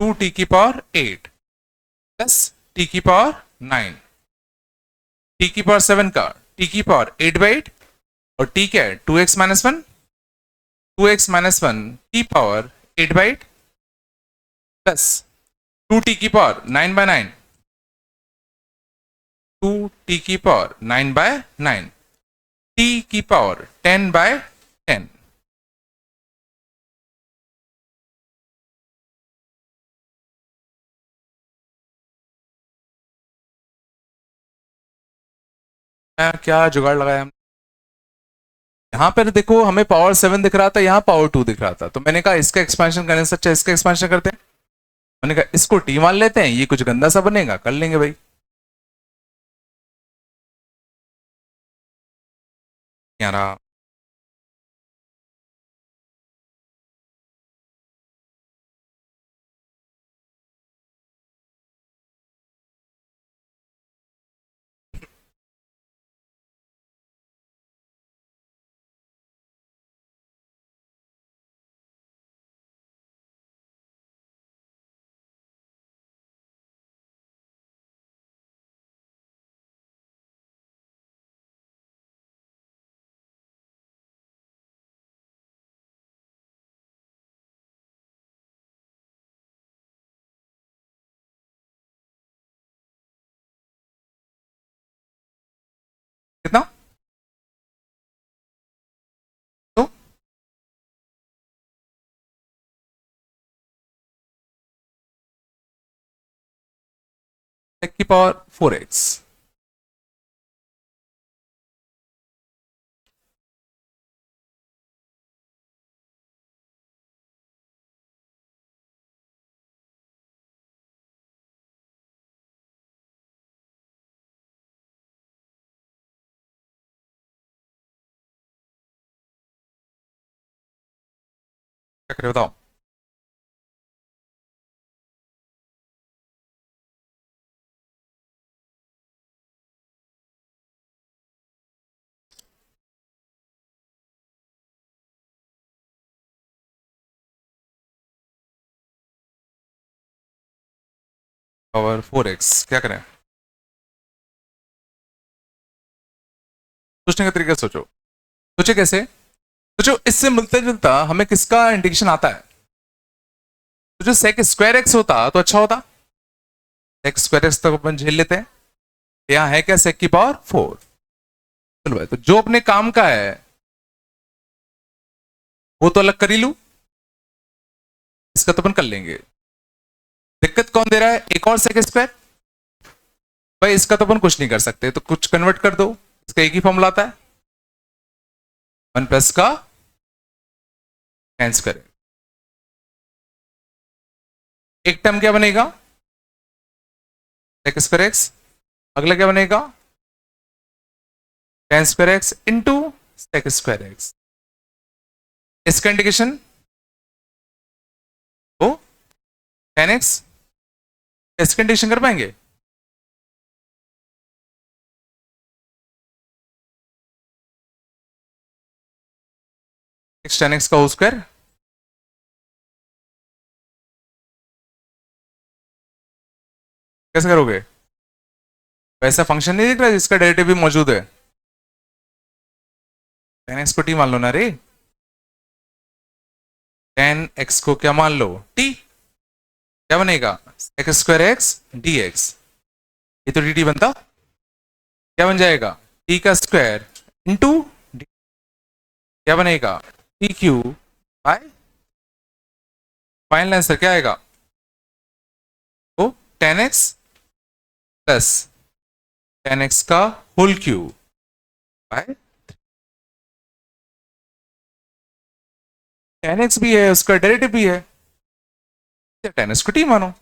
2t की पावर 8 प्लस टी की पावर 9 टी की पावर 7 का टी की पावर 8/8 और टी क्या है 2x minus 1 2x minus 1 T power 8/8 plus 2t की पावर 9/9 2t की पावर 9/9 t की पावर 10/10। क्या जुगाड़ लगाया हम, यहां पर देखो हमें पावर 7 दिख रहा था, यहां पावर 2 दिख रहा था, तो मैंने कहा इसका एक्सपेंशन करने से अच्छा इसका एक्सपेंशन करते हैं। मैंने कहा इसको टी मान लेते हैं, ये कुछ गंदा सा बनेगा, कर लेंगे भाई। यारा कितना तो टेक की पावर 4x क्या करे बताओ। पावर 4x क्या करें, सोचने का तरीका सोचो, सोचे कैसे, सोचो इससे मिलता जुलता हमें किसका इंडिकेशन आता है, तो जो सेक स्क्वायर एक्स होता तो अच्छा होता, सेक स्क्वायर एक्स तक अपन झेल लेते हैं, यहाँ है क्या सेक की पावर 4। चलो भाई, तो जो अपने काम का है वो तो अलग कर ही लू, इसका तो अपन कर लेंगे। दिक्कत कौन दे रहा है, एक और सेक स्क्वायर, भाई इसका तो अपन कुछ नहीं कर सकते, तो कुछ कन्वर्ट कर दो, इसका एक ही फॉर्मूला आता है 1 प्लस का कैंस करें, एक टर्म क्या बनेगा सेक स्क्वायर एक्स, अगला क्या बनेगा ten square x into sec square x, इसका इंडिकेशन ओ 10x इस कंडीशन कर पाएंगे? एक्स 10x का होल स्क्वायर कैसे करोगे? वैसा फंक्शन नहीं दिख रहा जिसका डेरिवेटिव भी मौजूद है? 10x को टी मान लो ना रे। 10x को क्या मान लो? टी। क्या बनेगा? X square x d x. ये तो डी टी बनता। क्या बन जाएगा? टी का स्क्वायर इंटू क्या बनेगा? T cube by. Final answer क्या आएगा? तो 10x प्लस 10x का होल क्यूब बाय 10x भी है, उसका डेरिवेटिव भी है, 10x को टी मानो।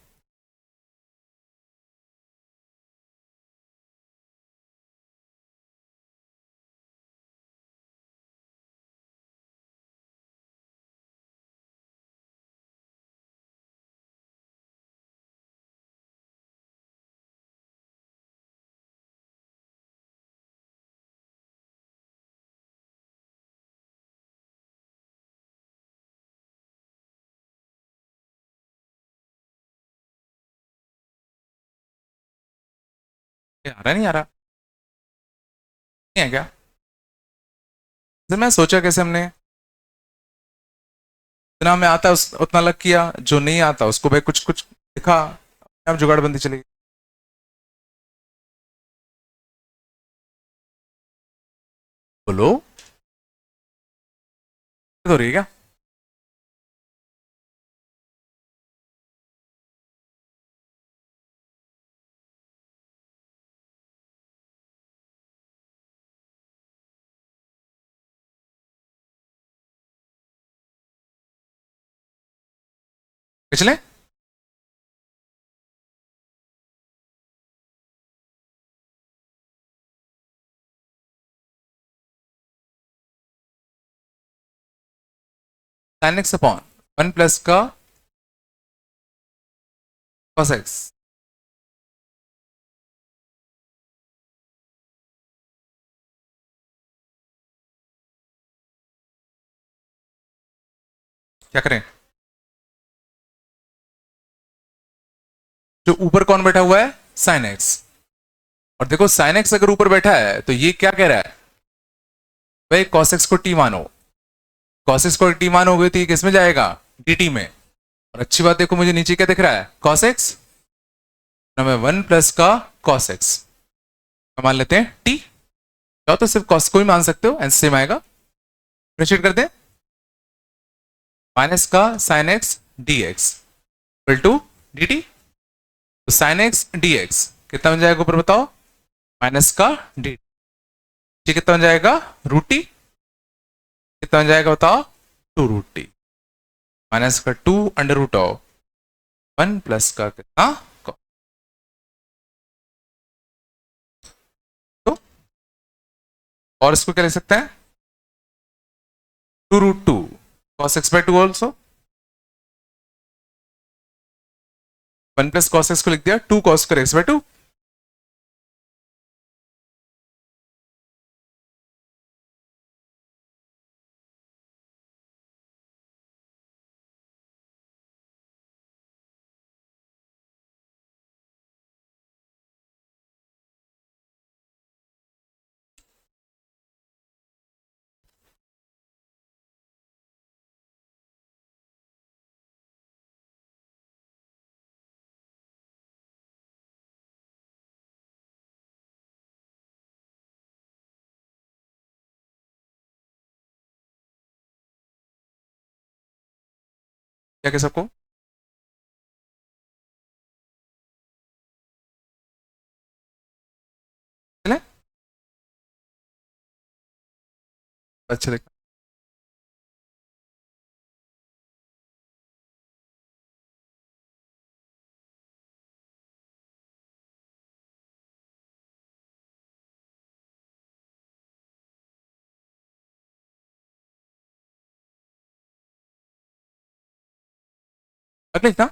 ये आ रहा नहीं आ रहा? नहीं है क्या? तो मैं सोचा कैसे हमने जितना हमें आता है उतना अलग किया, जो नहीं आता उसको भाई कुछ कुछ दिखा, अब जुगाड़बंदी चलेगी। बोलो, हो रही है क्या? पिछले tan x अपॉन 1 प्लस का cos x। क्या करें? जो ऊपर कौन बैठा हुआ है? Sine x. और देखो साइन एक्स अगर ऊपर बैठा है तो ये क्या कह रहा है? भाई cos x को टी मानो। cos x को टी मानोगे तो ये किस में जाएगा? dt में। और अच्छी बात देखो, मुझे नीचे क्या दिख रहा है? cos x में 1 प्लस का cos x मान लेते हैं t। चाहो तो सिर्फ cos को ही मान सकते हो, आंसर सेम आएगा। डिफरेंशिएट कर दें, माइनस का sine x d x equal to d t. तो साइन एक्स डी एक्स कितना बन जाएगा ऊपर बताओ? माइनस का डी टी कितना बन जाएगा? Root t. कितना बन जाएगा बताओ? टू रूट टी माइनस का two under root of 1 plus का कितना cos। तो और इसको क्या लिख सकते हैं? Two root two cos x by two also. 1 plus cos x को लिख दिया, टू कॉस कर एक्स बाय टू। क्या कह सबको? चले अच्छा देखा। अगले ना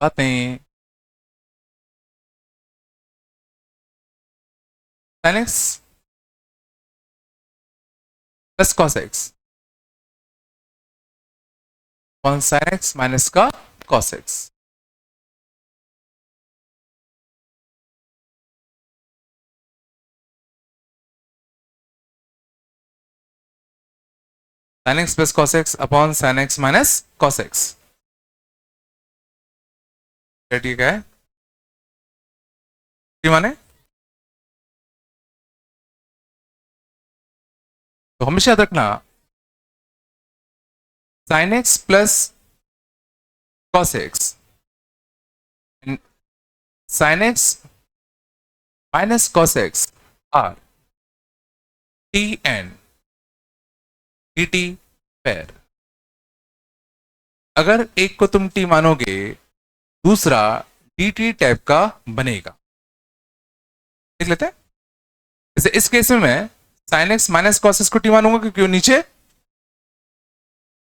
बातें। Sine x plus cos x upon sine x minus का cos x. Sine x plus cos x upon sine x minus cos x. ठीक है, माने तो हमेशा याद रखना sine x plus cos x sine x minus cos x r t n d t pair. अगर एक को तुम टी मानोगे दूसरा डी टी टाइप का बनेगा। देख लेते हैं। जैसे इस केस में मैं sign x minus cos x को टी मानूंगा क्योंकि वो नीचे,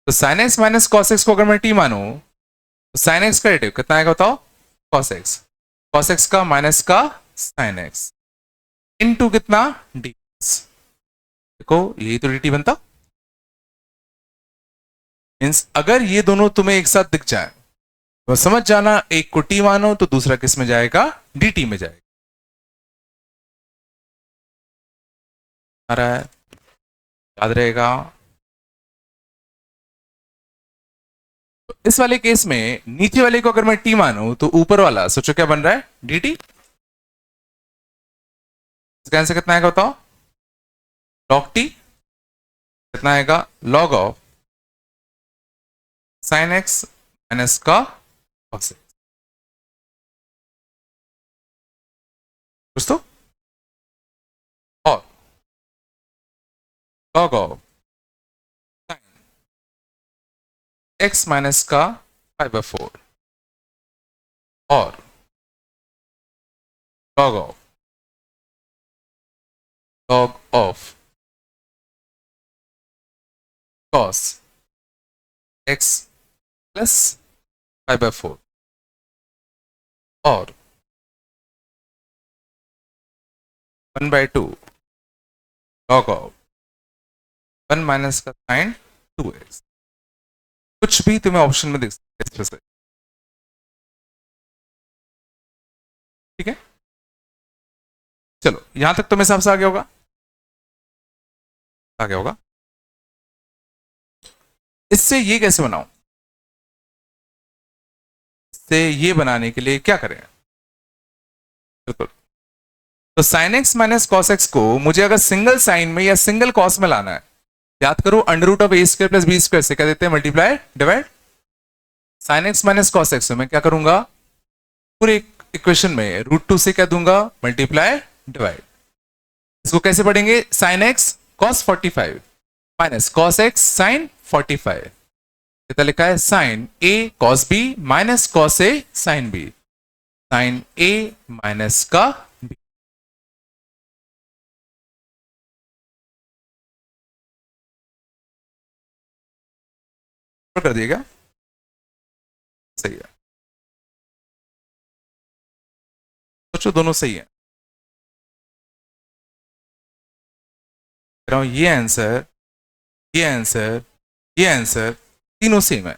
तो sine x minus cos x को अगर मैं टी मानू तो साइन एक्स का डेरिवेटिव कितना आएगा बताओ, कॉस एक्स का माइनस का साइन एक्स इनटू कितना डी। देखो यही तो डी टी बनता। मीन्स अगर ये दोनों तुम्हें एक साथ दिख जाए तो समझ जाना एक को टी मानो तो दूसरा किस में जाएगा, डी टी में जाएगा। आ रहा है, याद रहेगा। तो इस वाले केस में नीचे वाले को अगर मैं टी मानू तो ऊपर वाला सोचो क्या बन रहा है, डी टी। इसका आंसर कितना आएगा बताओ, लॉग टी कितना आएगा, log of sine x minus का कॉस एक्स। दोस्तों और log of sine x minus का 5/4 और log of cos x plus 5/4 और 1/2 लॉग ऑफ 1 माइनस का साइन 2x। कुछ भी तुम्हें ऑप्शन में दिख सकते हैं। ठीक है, चलो यहां तक तुम्हें सबसे आगे होगा, आगे होगा। इससे ये कैसे बनाऊं, इससे ये बनाने के लिए क्या करें, बिल्कुल। तो sine x minus cos x को मुझे अगर सिंगल साइन में या सिंगल कॉस में लाना है, याद करो under root of a square plus b square से क्या देते हैं, multiply divide. Sine x minus cos x में मैं क्या करूंगा, पूरे इक्वेशन में √2 से क्या दूंगा, मल्टीप्लाई डिवाइड। इसको कैसे पढ़ेंगे, sine x cos 45 minus cos x sine 45। कितना लिखा है, साइन ए कॉस बी माइनस कॉस ए साइन बी, साइन ए माइनस का बी। कर दिएगा, सही है। सोचो दोनों सही है, ये आंसर, ये आंसर, ये आंसर तीनों सेम है।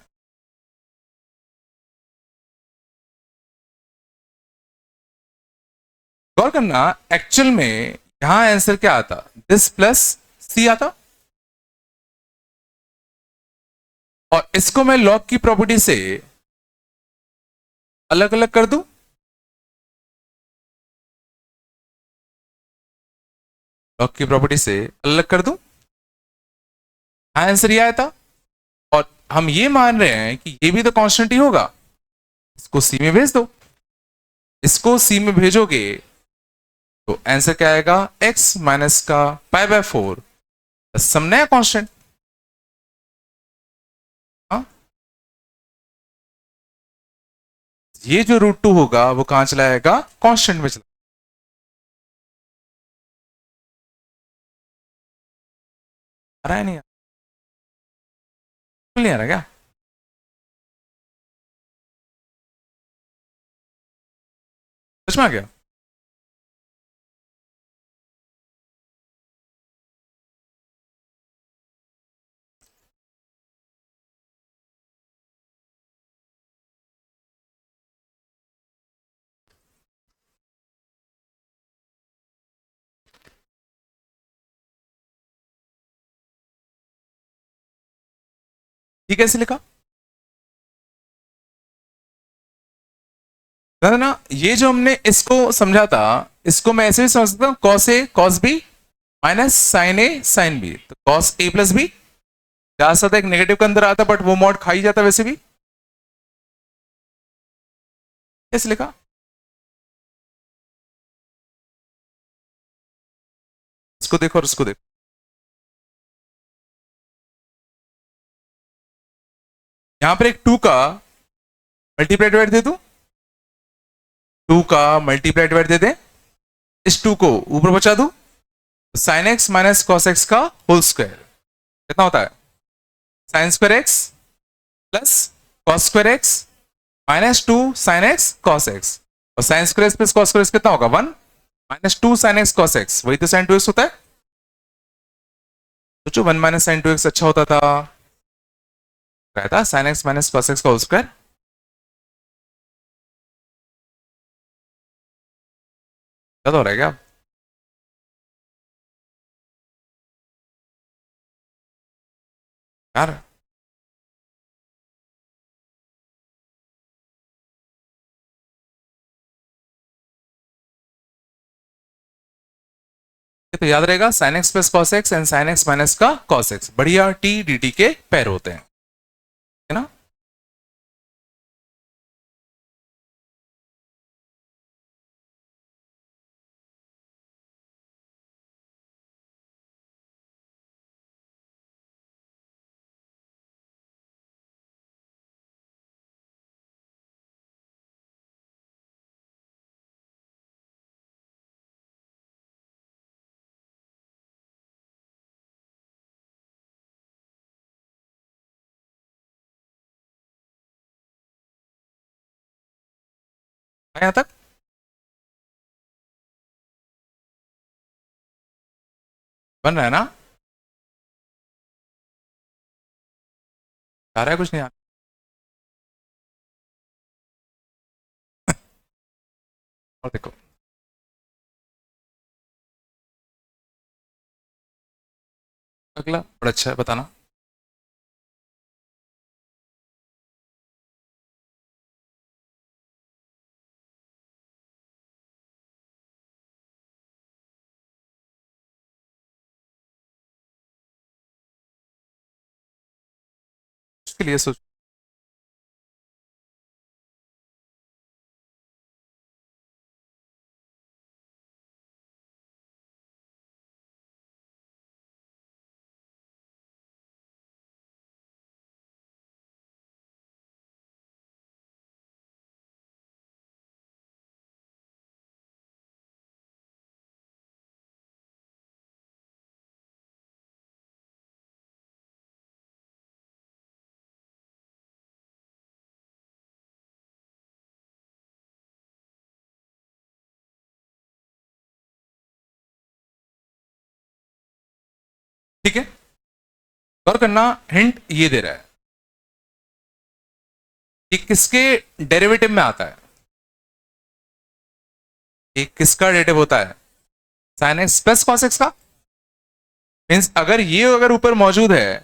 गौर करना एक्चुअल में यहां आंसर क्या आता, दिस प्लस सी आता, और इसको मैं लॉग की प्रॉपर्टी से अलग अलग कर दूं, लॉग की प्रॉपर्टी से अलग कर दूं, आंसर ये आया था। और हम ये मान रहे हैं कि ये भी तो कांस्टेंट ही होगा, इसको सी में भेज दो। इसको सी में भेजोगे तो आंसर क्या आएगा, x माइनस का π/4 सम नया कांस्टेंट। ये जो √2 होगा वो कहां चला जाएगा, कांस्टेंट में चला। आ रहा है नहीं, नहीं आ रहा क्या, समझ में आ गया? ये कैसे लिखा? ना, ये जो हमने इसको समझा था, इसको मैं ऐसे भी समझ सकता हूँ, cos A cos B minus sign A sine B, तो कॉस ए प्लस बी जा सकता है, एक नेगेटिव के अंदर आता बट वो मॉड खा ही जाता वैसे भी। कैसे लिखा? इसको देखो और इसको देखो, यहां पर एक 2 का मल्टीप्लाई डिवाइड दे दूं, 2 का मल्टीप्लाई डिवाइड दे दें, इस 2 को ऊपर बचा दूं, sine x minus cos x का होल स्क्वायर कितना होता है? Sine square x plus cos square x minus 2 sine x cos x, और sine square x plus cos square x कितना होगा? 1 minus 2 sine x cos x, वही तो sign 2x होता है। सोचो 1 माइनस साइन 2x अच्छा होता था, रहता sign x minus cos x का होल स्क्वायर। क्या हो रहा है क्या? यार ये तो याद रहेगा, sign x plus cos x and sign x minus का कॉस एक्स, बढ़िया टी डी टी के पैर होते हैं, है ना? यहां तक बन रहा है ना? आ रहा है कुछ नहीं आ और देखो, अगला बड़ा अच्छा है, बताना। उसके लिए सोच, ठीक है, गौर करना, हिंट ये दे रहा है कि किसके डेरिवेटिव में आता है, ये किसका डेरिवेटिव होता है? Sign x plus cos x का। मीन्स अगर ये अगर ऊपर मौजूद है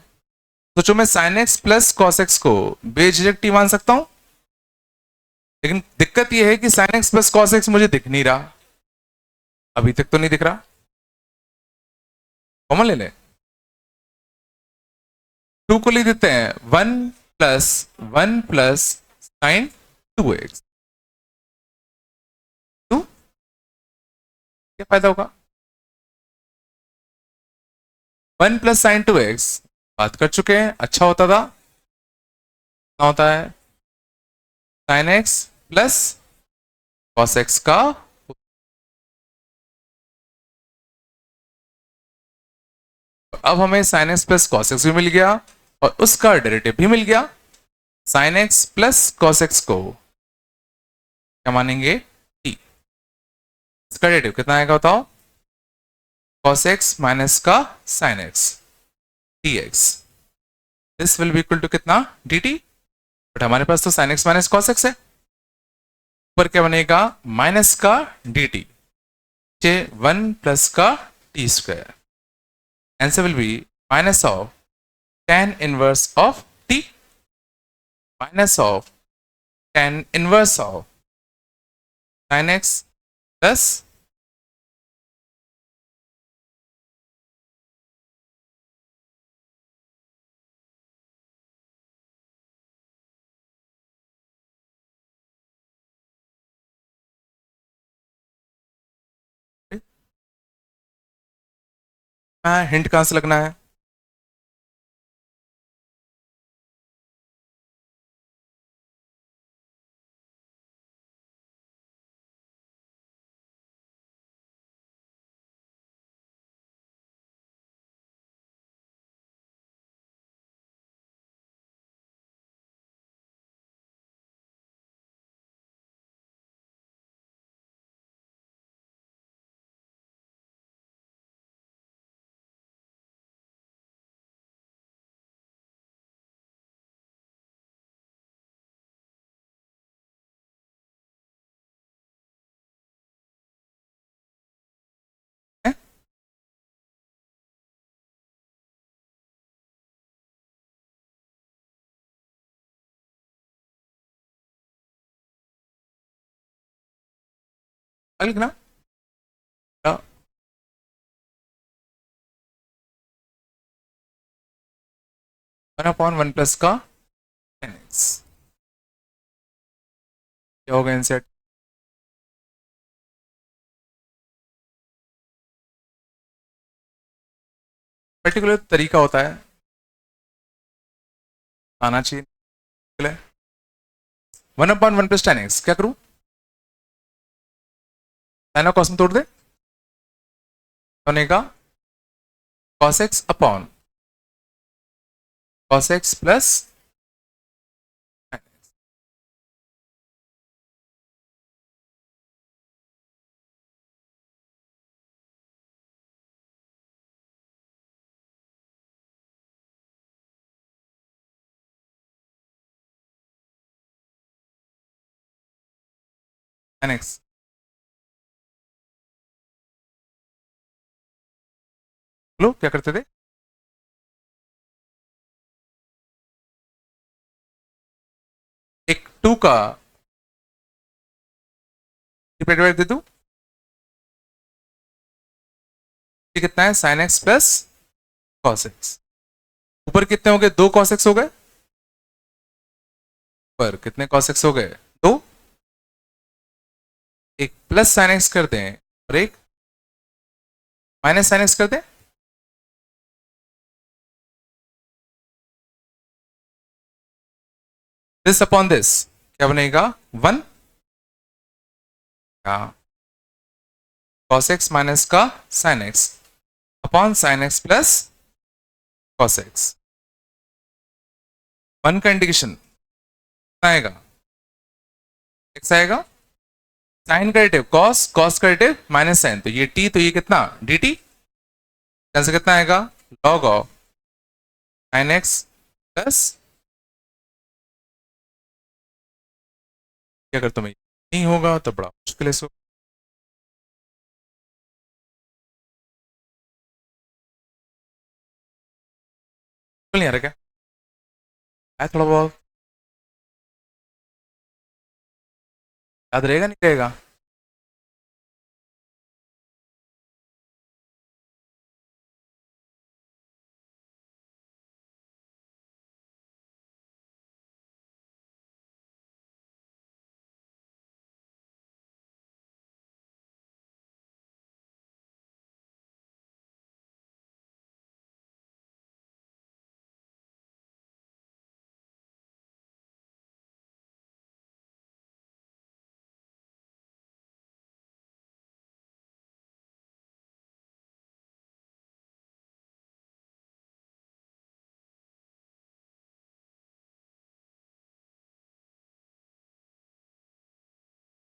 तो जो मैं sign x plus cos x को बेझिझक टी मान सकता हूं, लेकिन दिक्कत यह है कि sign x plus cos x मुझे दिख नहीं रहा, अभी तक तो नहीं दिख रहा। कॉमन ले ले, 2 को लिख देते हैं 1 प्लस साइन 2x, तो क्या फायदा होगा? 1 प्लस साइन 2x बात कर चुके हैं, अच्छा होता था, क्या होता है? Sign x plus cos x का, अब हमें sign x plus cos x भी मिल गया और उसका डेरिवेटिव भी मिल गया। Sign x plus cos x को क्या मानेंगे? टी। इसका डेरिवेटिव कितना आएगा बताओ? cos x माइनस का sin x dx, this will be equal to कितना? dt। बट हमारे पास तो sin x माइनस cos x है, ऊपर क्या बनेगा? माइनस का dt, नीचे 1 प्लस का t square. Answer will be minus of tan inverse of t, minus of tan inverse of sin x plus hint कहां से लगना है? लिखना 1/1 प्लस का tan x, क्या होगा इनसेट? पर्टिकुलर तरीका होता है, आना चाहिए। 1/1 प्लस tan x, क्या करूं? साइन और कॉस में तोड़ दे, बनेगा cos x upon cos x plus tan x। लो क्या करते थे? एक 2 का डिवाइड दे दूं, ये कितना है? sin x plus cos x। ऊपर कितने हो गए? 2 cos x हो गए, ऊपर कितने cos x हो गए? 2। एक प्लस sin x कर दें और एक माइनस sin x कर दें, दिस अपॉन दिस क्या बनेगा? 1 का cos x माइनस का sin x upon sin x plus cos x। 1 का इंडिकेशन आएगा, x आएगा, साइन का डेरिवेटिव cos, cos का डेरिवेटिव माइनस साइन, तो ये t, तो ये कितना? dt। आंसर कितना आएगा? log of sin x plus, क्या अगर तुम्हें नहीं होगा तो बड़ा मुश्किल है। सो नहीं आ रहा क्या? है थोड़ा बहुत याद रहेगा नहीं रहेगा?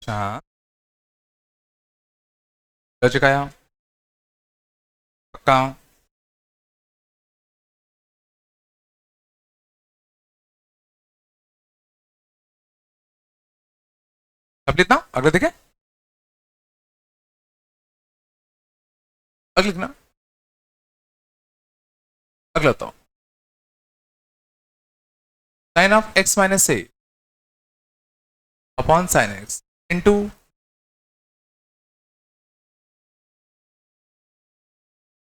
हाँ लॉजिक आया? पक्का? अब लिखना, अगला देखें, अगला लिखना, अगला तो sine of x minus a upon sine x into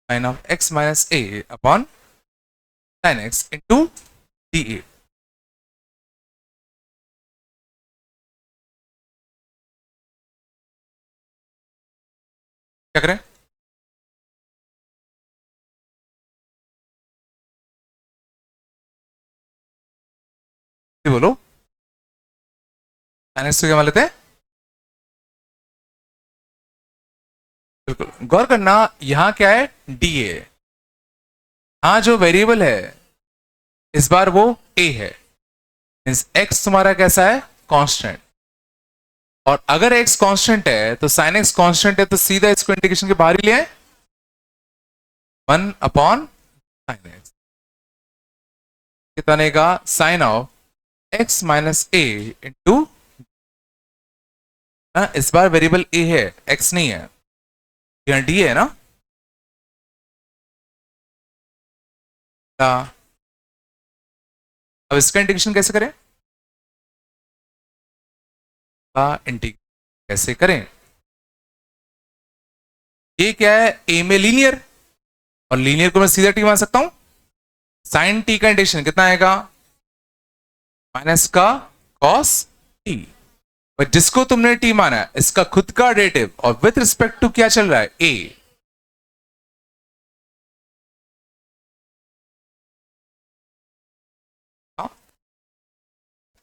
sine of x minus a upon sine x into d a. क्या करें? बोलो, साइन एक्स को क्या मान लेते हैं? बिल्कुल गौर करना, यहां क्या है? D A. यहां जो वेरिएबल है इस बार वो ए है, मींस एक्स तुम्हारा कैसा है? कांस्टेंट। और अगर एक्स कांस्टेंट है तो साइन एक्स कांस्टेंट है, तो सीधा इसको इंटीग्रेशन के बाहर ही ले आए, 1 अपॉन साइन एक्स। कितना का sine of x minus a into, इस बार वेरिएबल ए है, एक्स नहीं है, यहां डी है ना। अब इसका इंटीग्रेशन कैसे करें? इंटीग्रेशन कैसे करें? ये क्या है? ए में लीनियर, और लीनियर को मैं सीधा टी मान सकता हूं। साइन टी का इंटीग्रेशन कितना आएगा? माइनस का कॉस टी। और जिसको तुमने टी माना है इसका खुद का डेरिवेटिव, और विथ रिस्पेक्ट टू क्या चल रहा है? ए।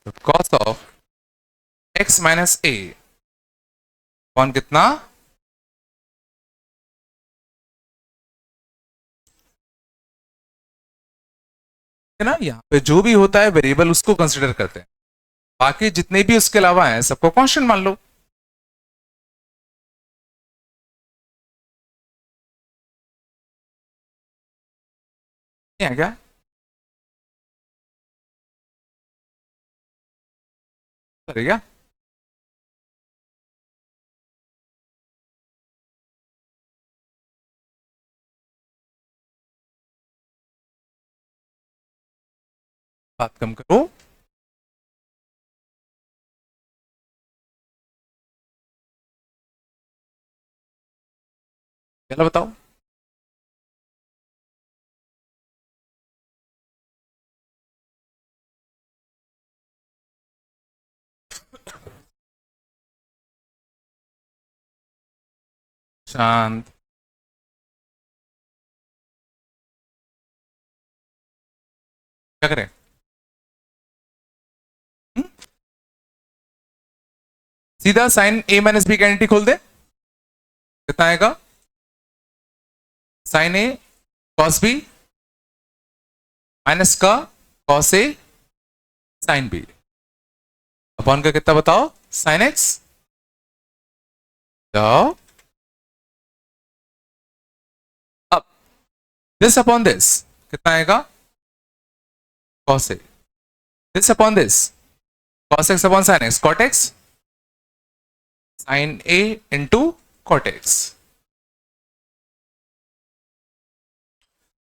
तो कॉस ऑफ एक्स माइनस ए कौन कितना? है ना, यहां पे जो भी होता है वेरिएबल उसको कंसिडर करते हैं, बाकी जितने भी उसके अलावा हैं सबको कांस्टेंट मान लो। है क्या? करेगा? बात कम करो। चलो बताओ। शांत। क्या करें? हुँ? सीधा साइन ए माइनस बी का आइडेंटिटी खोल दे, कितना आएगा? साइन ए कॉस बी माइनस का कॉस ए साइन बी अपॉन का कितना बताओ? Sine x. जाओ, अब दिस अपॉन दिस कितना आएगा? Cos A. This upon this cos x upon sine x, cot x sine A into cot x.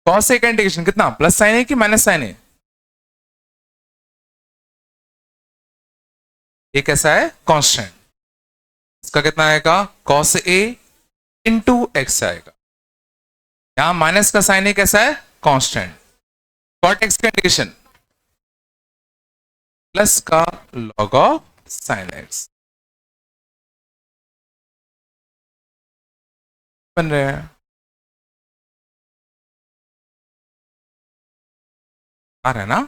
Cos A का integration कितना? प्लस साइन ए की माइनस साइन ए? ये कैसा है? कांस्टेंट। इसका कितना आएगा? कॉस ए इंटू एक्स आएगा। यहां माइनस का साइन ए कैसा है? कांस्टेंट। कॉट एक्स का इंटीग्रेशन प्लस का लॉग ऑफ साइन एक्स बन रहे हैं। आ रहा है ना?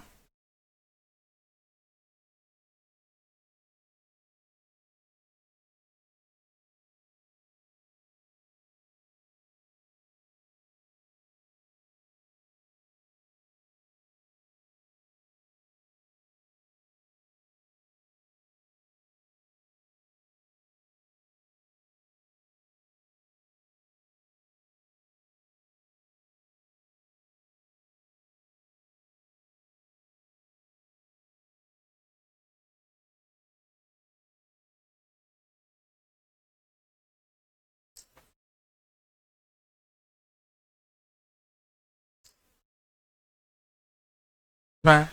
में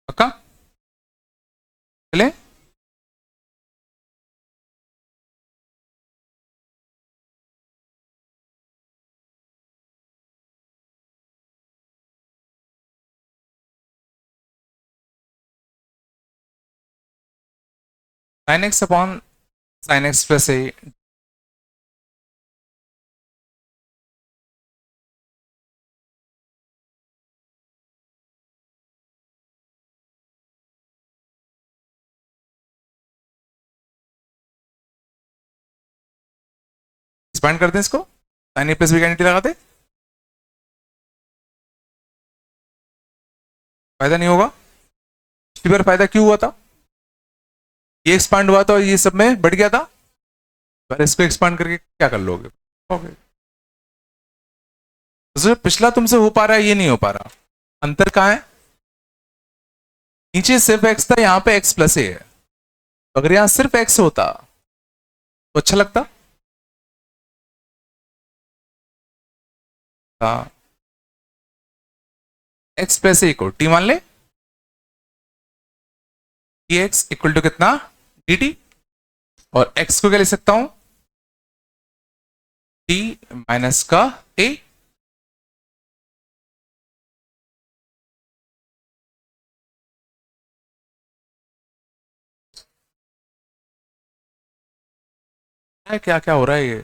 पक्का चले। Sine x upon sine x plus A. Expand करते हैं इसको, साइन ए प्लस बी का यूनिटी लगाते, फायदा नहीं होगा। पिछली बार फायदा क्यों हुआ था, ये एक्सपांड हुआ था और ये सब में बढ़ गया था, पर इसको एक्सपांड करके क्या कर लोगे। ओके, तो पिछला तुमसे हो पा रहा है, ये नहीं हो पा रहा, अंतर कहां है। नीचे सिर्फ एक्स था, यहां पे एक्स प्लस ए है, तो अगर यहां सिर्फ एक्स होता तो अच्छा लगता। हाँ, एक्स प्लस ए को टी मान ले, टी एक्स इक्वल टू कितना, डी टी, और एक्स को क्या ले सकता हूं, टी माइनस का ए। क्या क्या हो रहा है ये,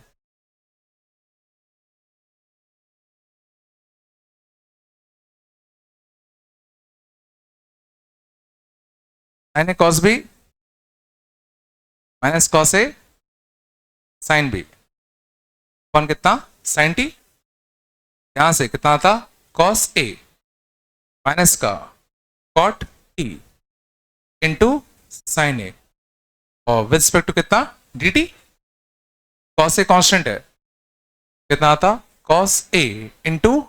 साइन ए कॉस बी माइनस कॉस ए साइन बी, कौन कितना, साइन टी, यहां से कितना आता, कॉस ए माइनस का कॉट टी इंटू साइन ए, और विद रिस्पेक्ट टू कितना, D T, cos a constant है, कितना आता, cos A into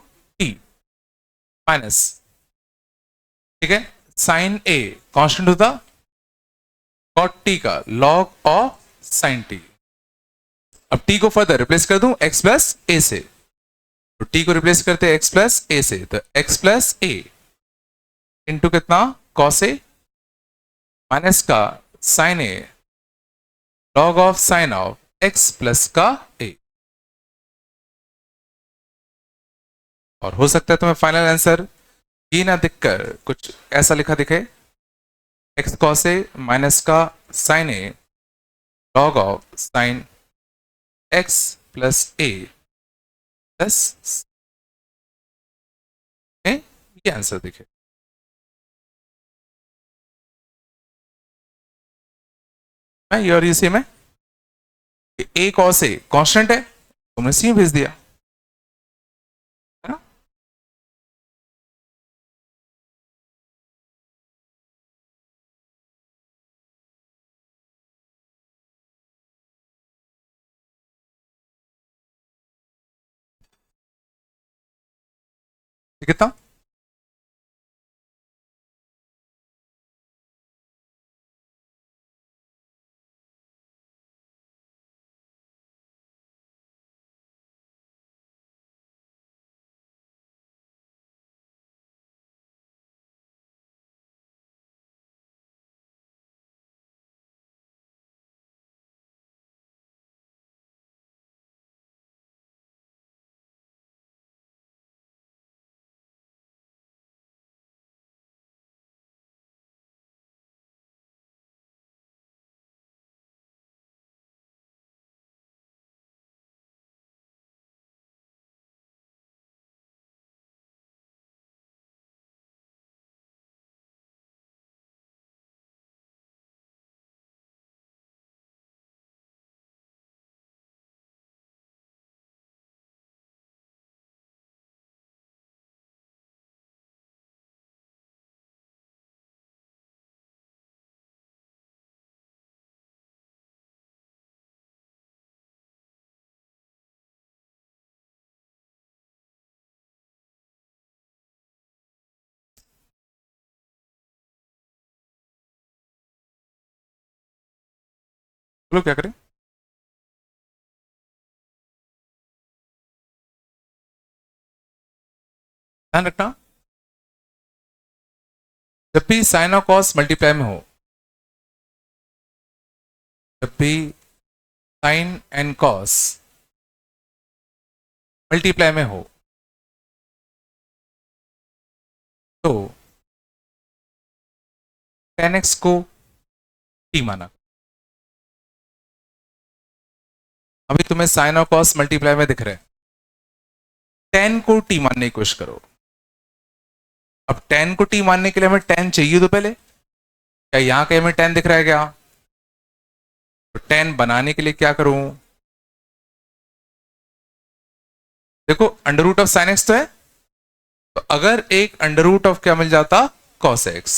T minus, ठीक है, साइन ए कॉन्स्टेंट होता, कॉट टी का लॉग ऑफ साइन टी। अब टी को फर्दर रिप्लेस कर दूं एक्स प्लस ए से, तो टी को रिप्लेस करते हैं एक्स प्लस ए से, तो एक्स प्लस ए इंटू कितना, कॉस ए माइनस का sine a log of sine of x plus का ए। और हो सकता है तुम्हें फाइनल आंसर ये ना दिखकर कुछ ऐसा लिखा दिखे, एक्स कॉस ए माइनस का sine a log of sine x plus a plus, ये आंसर दिखे। ये और ये सेम है, ए कॉस ए कांस्टेंट है, तुमने सी भेज दिया, है ना। ये कितना, बोलो क्या करें, ध्यान रखना जब भी साइन और कॉस मल्टीप्लाई में हो, जब भी साइन एंड कॉस मल्टीप्लाई में हो तो tan x को t माना। अभी तुम्हें साइन और कॉस मल्टीप्लाई में दिख रहे हैं, tan को t मानने की कोशिश करो। अब tan को t मानने के लिए हमें tan चाहिए तो पहले, क्या यहां कहीं हमें tan दिख रहा है क्या? तो tan बनाने के लिए क्या करूं? देखो under root of sine x तो है, तो अगर एक अंडर रूट ऑफ क्या मिल जाता, कॉस एक्स,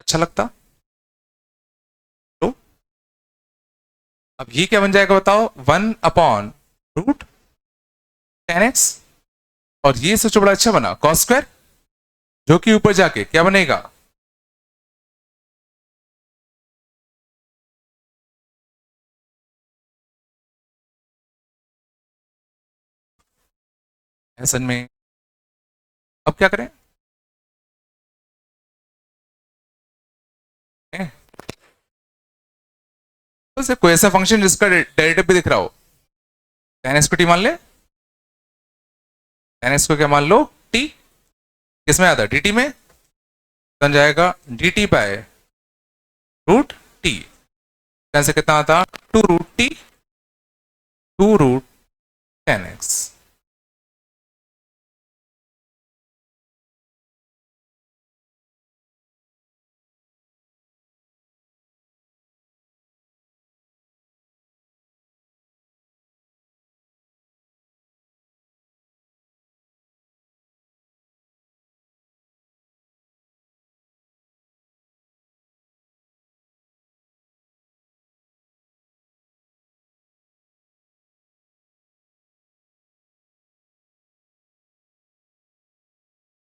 अच्छा लगता। तो अब ये क्या बन जाएगा बताओ, 1/रूट tan एक्स, और ये सोचो बड़ा अच्छा बना कॉस स्क्वायर, जो कि ऊपर जाके क्या बनेगा, ऐसा में। अब क्या करें, तो कोई ऐसा फंक्शन जिसका डेरिवेटिव भी दिख रहा हो, tan एक्स को टी मान ले, tan एक्स को क्या मान लो, टी, किसमें आता है, dt में, बन जाएगा dt बाय रूट टी, से कितना आता, 2√t, 2√tan x।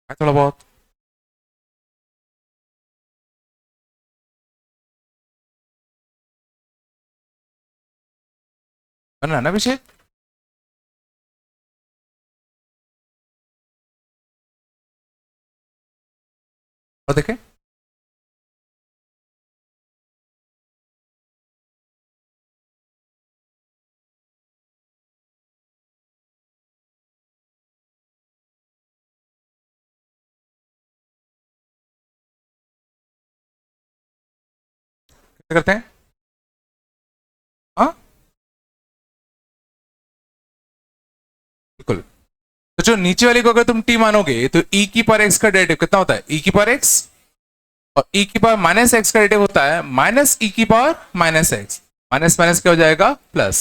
थोड़ा बहुत बन रहा है ना विषय। और देखें, क्या करते हैं, हाँ बिल्कुल। तो जो नीचे वाले को अगर तुम टी मानोगे तो e की पावर x का डेरिवेटिव कितना होता है, e की पावर x, और e की पावर माइनस एक्स का डेरिवेटिव होता है माइनस e की power minus x, minus minus क्या हो जाएगा, प्लस।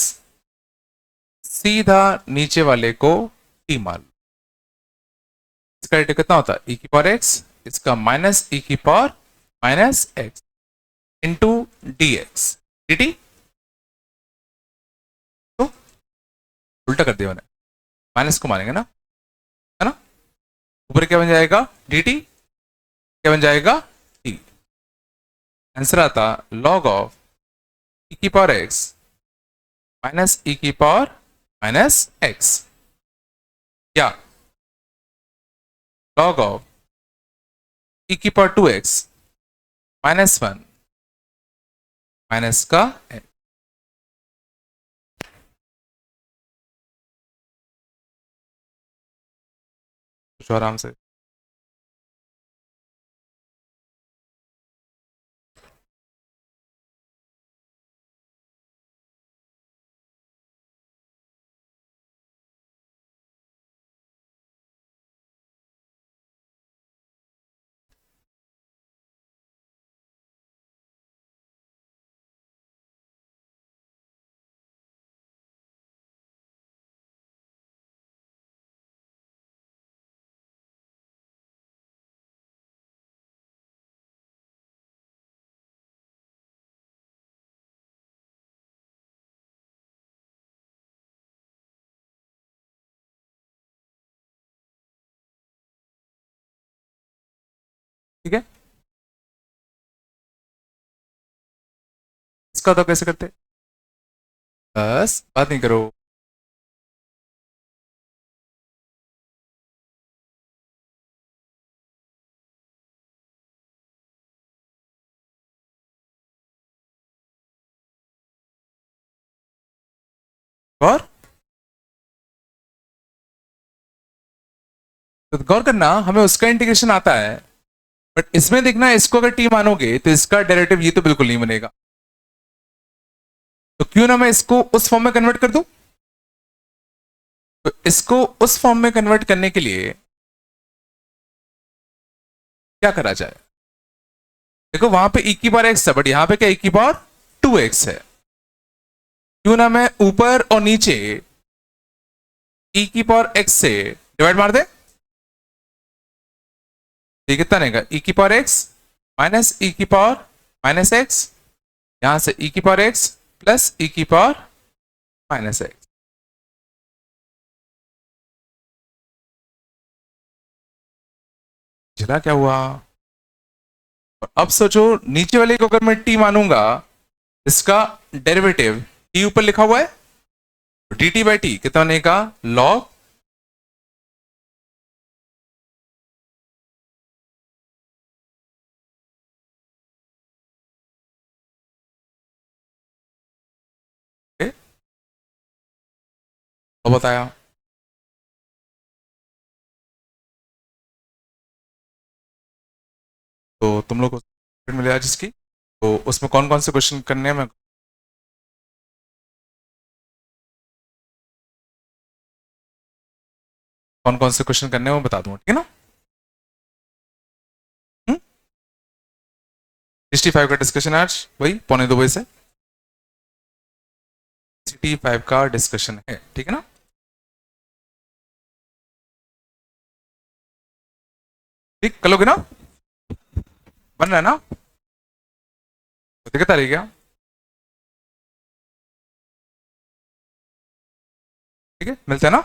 सीधा नीचे वाले को t मान लो, इसका डेरिवेटिव कितना होता है, e की पावर x, इसका माइनस e की power minus x into d x D t. तो उल्टा कर दिया मैंने, माइनस को मानेंगे ना, है ना, ऊपर क्या बन जाएगा, डी टी, क्या बन जाएगा, टी। आंसर आता लॉग ऑफ e की पावर x माइनस e की पावर माइनस एक्स, या लॉग ऑफ e की पावर 2x माइनस 1 माइनस का x। कुछ आराम से, ठीक है। इसका तो कैसे करते, बस बात नहीं करो। पावर। तो गौर करना, हमें उसका इंटीग्रेशन आता है, बट इसमें देखना इसको अगर टी मानोगे तो इसका डेरिवेटिव ये तो बिल्कुल नहीं बनेगा। तो क्यों ना मैं इसको उस फॉर्म में कन्वर्ट कर दूं। तो इसको उस फॉर्म में कन्वर्ट करने के लिए क्या करा जाए। देखो वहां पे e की पावर x है, बट यहां पे क्या e की पावर 2x है। क्यों ना मैं ऊपर और नीचे e की पावर x से डिवाइड मार दे। ये कितना रहेगा, e की पावर x माइनस e की पावर माइनस x, यहां से e की पावर x प्लस e की पावर माइनस x। चला क्या हुआ। और अब सोचो नीचे वाले को अगर मैं t मानूंगा, इसका डेरिवेटिव t ऊपर लिखा हुआ है, dt बाई टी कितना बनेगा, लॉग बताया। तो तुम लोग को मिले आज इसकी, तो उसमें कौन कौन से क्वेश्चन करने हैं मैं कौन कौन से क्वेश्चन करने हैं वो बता दूंगा, ठीक है ना। 65 का डिस्कशन आज वही 2:45 से 65 का डिस्कशन है, ठीक है ना। ठीक कर लोगे ना, बन रहा है ना, तो दिक्कत आ रही है क्या। ठीक है, मिलते हैं ना।